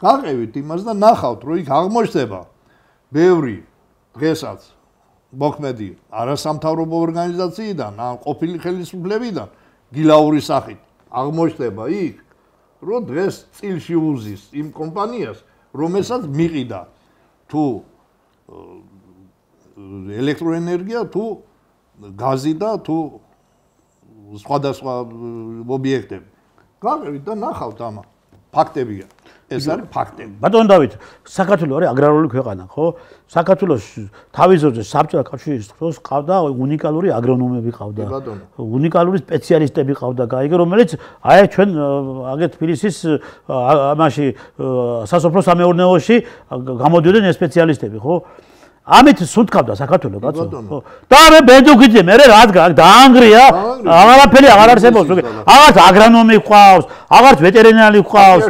გაყევით იმას და ნახავთ რომ იქ აღმოჩნდება ბევრი დღესაც მოქმედი არასამთავრობო ორგანიზაციიდან ან ყოფილი ხელისუფლებიდან გილაური სახით აღმოჩნდება იქ რომ დღეს წილში უზის იმ კომპანიას რომელსაც მიყიდა თუ ელექტროენერგია თუ გაზი და თუ სხვადასხვა ობიექტები გაყევით და ნახავთ ამა ფაქტებია ეს არის ფაქტები. ბატონო დავით, საქართველოს არის აგრარული ქვეყანა, ხო? საქართველოს თავის ძროზე საბჭოთა კავშირის დროს ყავდა უნიკალური აგრონომები ყავდა. უნიკალური სპეციალისტები ყავდა, გაიგე, რომელიც აი ჩვენ აგერ თბილისის ამაში სასოფლო სამეურნეოში გამოდიოდნენ ეს სპეციალისტები, ხო? ამით სუნთქავდა საქართველოს კაცო. ხო. და მე ბენდუქიძე მე რაც დაანგრია, აღარაფერი აღარ არსებობს. აღარც აგრონომი ყავს, აღარც ვეტერინარი ყავს.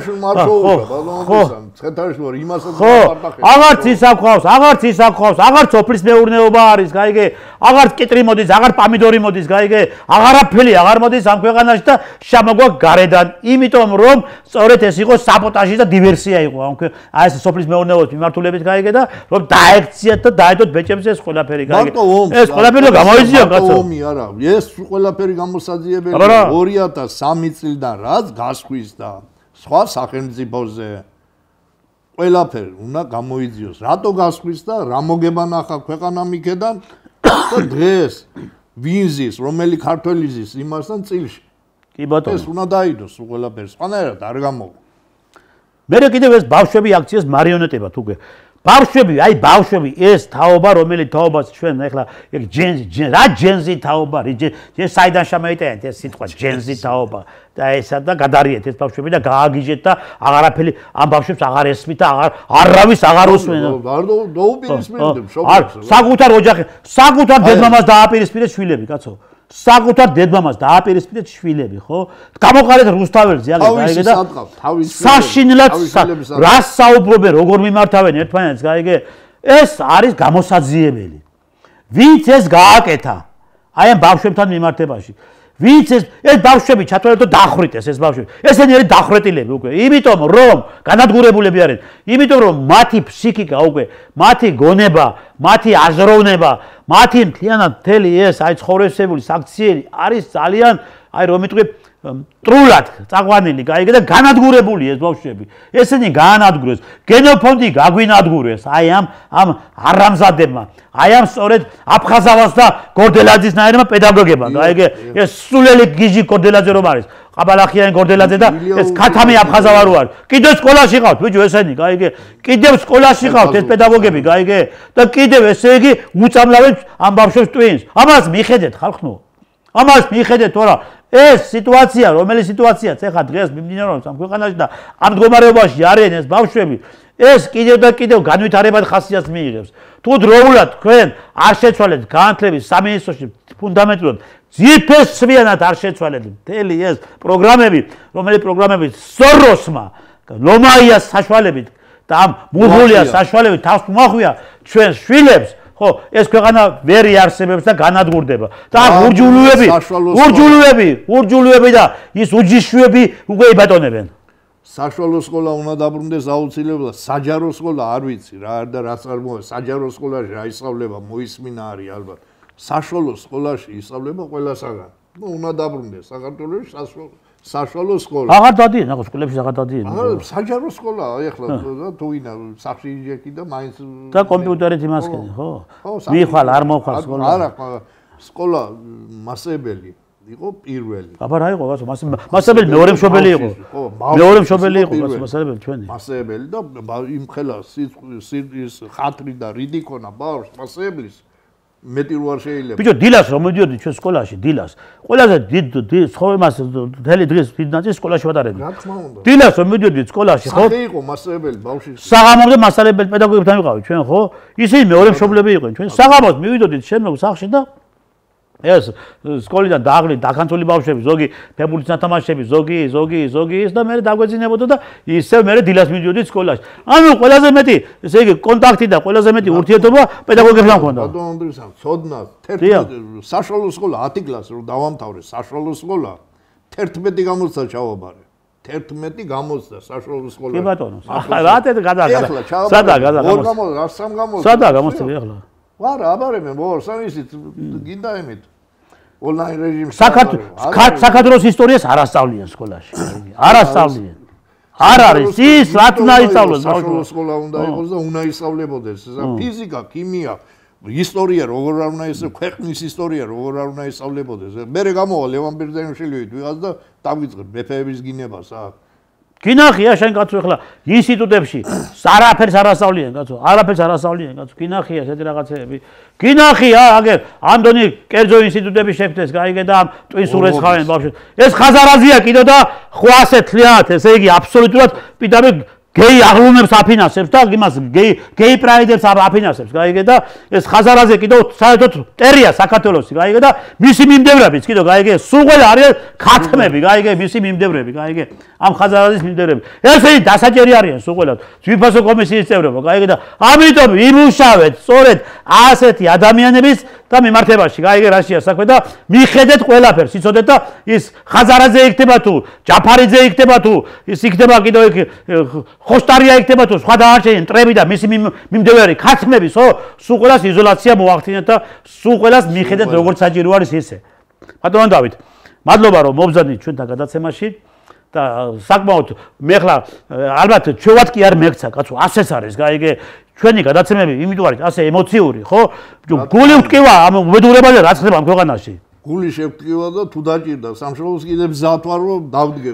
ხო. ცეთარში ვარ იმასაც ვაპარდახე. აღარც ისა ყავს, აღარც ისა ყავს, აღარც ოფლის მეურნეობა არის, გაიგე? აღარც კიტრი მოდის, აღარ პამიდორი მოდის, გაიგე? აღარაფერი აღარ მოდის ამ ქვეყანაში და შემოგვაქვს გარედან. იმიტომ რომ სწორედ ეს იყო საბოტაჟი და დივერსია იყო ამ აი ეს სოფლის მეურნეობის მიმართულებით, გაიგე და რომ დაექციათ და დაედოთ ბეჭებზე ეს ყველაფერი, გაიგე? ეს ყველაფერი გამოიზია კაცო. ომი არა, ეს ყველაფერი გამოსაძიებელია 2003 წლიდან რაც გასხვის და სხვა სახელმწიფოზე ყველაფერი უნდა გამოიძიოს. რატო გასხვის და რა მოგება ნახა ქვეყანა მიქედან და დღეს ვინ ზის, რომელი ქართველი ზის იმასთან წილში. კი ბატონო. ეს უნდა დაიდოს ყველაფერი, სხვანაირად არ გამოვა. მე კიდევ ეს ბავშვები აქციას მარიონეტებად უკვე. ბავშვები, აი ბავშვები, ეს თაობა, რომელიც თაობას ჩვენ ახლა ეგ ჯენზი თაობა, ეს საიდან შემოიტანეთ ეს სიტყვა ჯენზი თაობა და ესა და გადარიეთ ეს ბავშვები და გააგიჟეთ და აღარაფერი ამ ბავშვებს აღარ ესმით და არავის აღარ უსმენ. დაუპირისპირდებ შოქს. საკუთარ ოჯახი, საკუთარ დედმამას დააპირისპირეთ შვილები, კაცო. საკუთარ დედმამას დააპირისპირეთ შვილები, ხო? გამოყარეთ რუსთაველზე, აიგე და საშინლად რას საუბრობენ, როგორ მიმართავენ ერთმანეთს, გაიგე? ეს არის გამოსაძიებელი. ვინც ეს გააკეთა აი ამ ბავშვებთან მიმართებაში. ვინც ეს ბავშვები ჩათვალეთ და დახვრიტეს ეს ბავშვები. ესენი არის დახვრეტილები უკვე. იმიტომ რომ განადგურებულები არიან. იმიტომ რომ მათი ფსიქიკა უკვე, მათი გონება, მათი აზროვნება, მათი მთელი ეს აი ცხოვრებისეული საქციელი არის ძალიან აი რომ მიტყვი მტრულად წაყვანილი, გაიგე და განადგურებული ეს ბავშვები. ესენი გაანადგურეს, გენოფონდი გაგვინადგურეს აი ამ არამზადებმა. აი ამ სწორედ აფხაზავას და გორდელაძისნაირმა პედაგოგებმა, გაიგე? ეს სულელი გიჟი გორდელაძე რომ არის, ყაბალახიანი გორდელაძე და ეს ქათამი აფხაზავა რო არის. კიდევ სკოლაში ყავთ, ბიჭო ესენი, გაიგე? კიდევ სკოლაში ყავთ ეს პედაგოგები, გაიგე? და კიდევ ესე იგი უწამლავენ ამ ბავშვებს ტვინს. ამას მიხედეთ ხალხო. ამას მიხედეთ თორა ეს სიტუაცია, რომელიც სიტუაციაც ახლა დღეს მიმდინარეობს ამ ქვეყანაში და ამ მდგომარეობაში არიან ეს ბავშვები, ეს კიდევ და კიდევ განვითარებად ხასიათს მიიღებს. თუ დროულად თქვენ არ შეცვალეთ განათლების სამინისტროში ფუნდამენტურად ძირფესვიანად არ შეცვალეთ მთელი ეს პროგრამები, რომელიც პროგრამები სოროსმა, ლომაიას საშუალებით და ამ მუღულიას საშუალებით თავს მოახვია ჩვენ შვილებს, ხო, ეს ქვეყანა ვერ იარსებებს და განადგურდება. და ურჯულუები და ის უჯიშვები უკვე იბატონებენ. საშუალო სკოლა უნდა დაბრუნდეს აუცილებლად, საჯარო სკოლა არ ვიცი რა და რაც არ მოვა, საჯარო სკოლაში რა ისწავლება, მოისმინა არის ალბათ. საშუალო სკოლაში ისწავლება ყველასაგან. ნუ უნდა დაბრუნდეს საქართველოს საშუალო სკოლა. აღარ დადიან, ახლა სკოლებში აღარ დადიან. საჯარო სკოლა, ახლა თუ ვინა სახში იჯექი და მაინც და კომპიუტერით იმას ქენი, ხო? მიხვალ, არ მოხვალ სკოლა. არა, სკოლა მასწავლებელი იყო პირველი. აბა რა იყო, კაცო, მასწავლებელი მეორე მშობელი იყო. მეორე მშობელი იყო, კაცო, მასწავლებელი ჩვენი. მასწავლებელი და იმ ხელა ის ხათრი და რიდი ქონა ბავშვს მასწავლებლის. მეტი რო არ შეიძლება. ბიჭო, დილას რომ მიდიოდი ჩვენ სკოლაში, დილას. ყველაზე დიდ ცხოვრებას მთელი დღეს დიდ ნაწილს სკოლაში ვატარებდი. რა თქმა უნდა. დილას რომ მიდიოდი სკოლაში, ხო? სახე იყო მასწავლებელი ბავშვის. საღამომდე მასწავლებელი პედაგოგებთან ვიყავით ჩვენ, ხო? ისინი მეორე მშობლები იყვნენ. ჩვენ საღამოს მივიდოდით შემდგომ სახლში და ეს სკოლიდან დააღლით დაქანწული ბავშვები, ზოგი ფეხბურთის ნათამაშები, ზოგი ის და მე დაგვეძინებოდა და ისევ მე დილას მიდიოდით სკოლაში. ანუ ყველაზე მეტი, ესე იგი კონტაქტი და ყველაზე მეტი ურთიერთობა პედაგოგებთან ჰქონდა. ბატონ ანდრიუსთან, ცოდნა 11 საშუალო სკოლა 10 კლასი რომ დავამთავრე საშუალო სკოლა 11 გამოცდა ჩავაბარე. 11 გამოცდა საშუალო სკოლაში. კი ბატონო. რატე გადაგა. სადა გადაგა. სადა გამოცდები ახლა. ვარა, აბარემე, მოვარსან ისიც გინდა ემით. ონლაინ რეჟიმში. საქართველოს ისტორიას არ ასწავლიან სკოლაში. არ ასწავლიან. არ არის ის რაც უნდა ისწავლოს საშუალო სკოლა უნდა იყოს და უნდა ისწავლებოდეს. ფიზიკა, ქიმია, ისტორია როგორ არ უნდა ისე ქვეყნის ისტორია როგორ არ უნდა ისწავლებოდეს. მერე გამოვა ლევან ბერძენიშვილივით ვიღაც და დავიწყებ მეფეების გინებას აქ. კინახია შენ კაცო ახლა ინსტიტუტებში არაფერს არ ასწავლიან კაცო, არაფერს არ ასწავლიან კაცო, კინახია ესეთი რაღაცეები. კინახია აგერ ანდონი კერძო ინსტიტუტები შექმნეს, გაიგე და ამ ტვინსურეს ხავენ ბავშვებს. ეს ხაზარაზია კიდო და ხო ასე თლიანად, ესე იგი აბსოლუტურად პირდაპირ გეი აღლუმებს აფინანსებს და იმას გეი პრაიდებს აფინანსებს, გაიგე და ეს ხაზარაზე კიდევ საერთოდ ტერია საქართველოსი, გაიგე და მისი მიმდევრებიც კიდევ გაიგე, სულ ყველა არიან ქათმები, გაიგე, მისი მიმდევრები, გაიგე, ამ ხაზარაზის მიმდევრები. ესენი დასაჭერი არიან სულ ყველა ძვირფასო კომისიის წევრებო, გაიგე და ამიტომ იმუშავეთ სწორედ ასეთი ადამიანების და მიმართებაში, გაიგე, რაშია საქმე და მიხედეთ ყველაფერს, იცოდეთ და ის ხაზარაზე იქნება თუ, ჯაფარიძე იქნება თუ, ის იქნება კიდევ ხოშტარია იქნება თუ, სხვა დანარჩენი მტრები და მისი მიმდევარი ქათმები, სულ ყველას იზოლაცია მოახდინეთ და სულ ყველას მიხედეთ როგორც საჭირო არის ისე. ბატონო დავით, მადლობა რომ მობრძანით ჩვენთან გადაცემაში და საკმაოდ მე ხლა ალბათ ჩვენවත් კი არ მეკცა, კაცო, ასეც არის, გაიგე, ჩვენი გადაცემები იმიტომ არის ასე ემოციური, ხო? გული ვტკივა ამ უბედურებაზე რაც ხდება ამ ქვეყანაში. გული შევტკივა და თუ დაჭირდა სამშობლოს კიდევ მზათვარ რომ დავუდგე.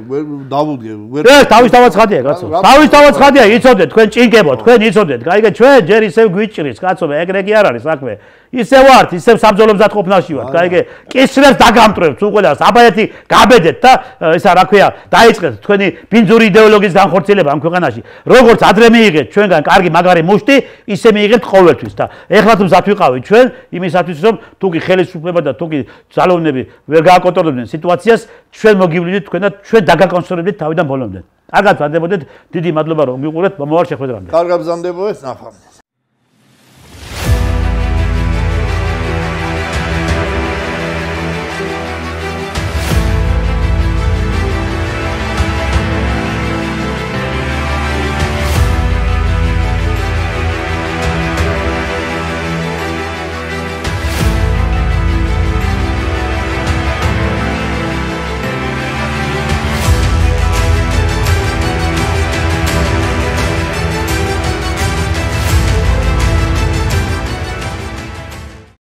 თავისთავად ცხადია, კაცო. თავისთავად ცხადია, იცოდეთ, თქვენ ჭინკებო, თქვენ იცოდეთ, გაიგე, ჩვენ ჯერ ისევ გვიჭრის, კაცო, ეგრე კი არ არის საქმე. ისევ ვართ, ისევ საბრძოლო მზადყოფნაში ვართ, გაიგე, კისრებს დაგამტრევთ უყველას, აბაეთი გაბედეთ და ისა რა ქვია, დაიწყეთ თქვენი ბინძური იდეოლოგიის განხორციელება ამ ქვეყანაში. როგორც ადრე მიიღეთ ჩვენგან კარგი მაგარი მუშტი, ისე მიიღეთ ყოველთვის და ეხლა თუ მზად ვიყავით ჩვენ იმისათვის რომ თუ კი ხელისუფლება და თუ კი ძალოვნები ვერ გააკონტროლებდნენ სიტუაციას, ჩვენ მოგივლიდით თქვენ და ჩვენ დაგაკონსოლიდეთ თავიდან ბოლომდე. კარგად ვარდებოდეთ, დიდი მადლობა რომ მიყურეთ, მომავალ შეხვედრამდე. კარგად ბრძანდებოდეთ, ნახავთ.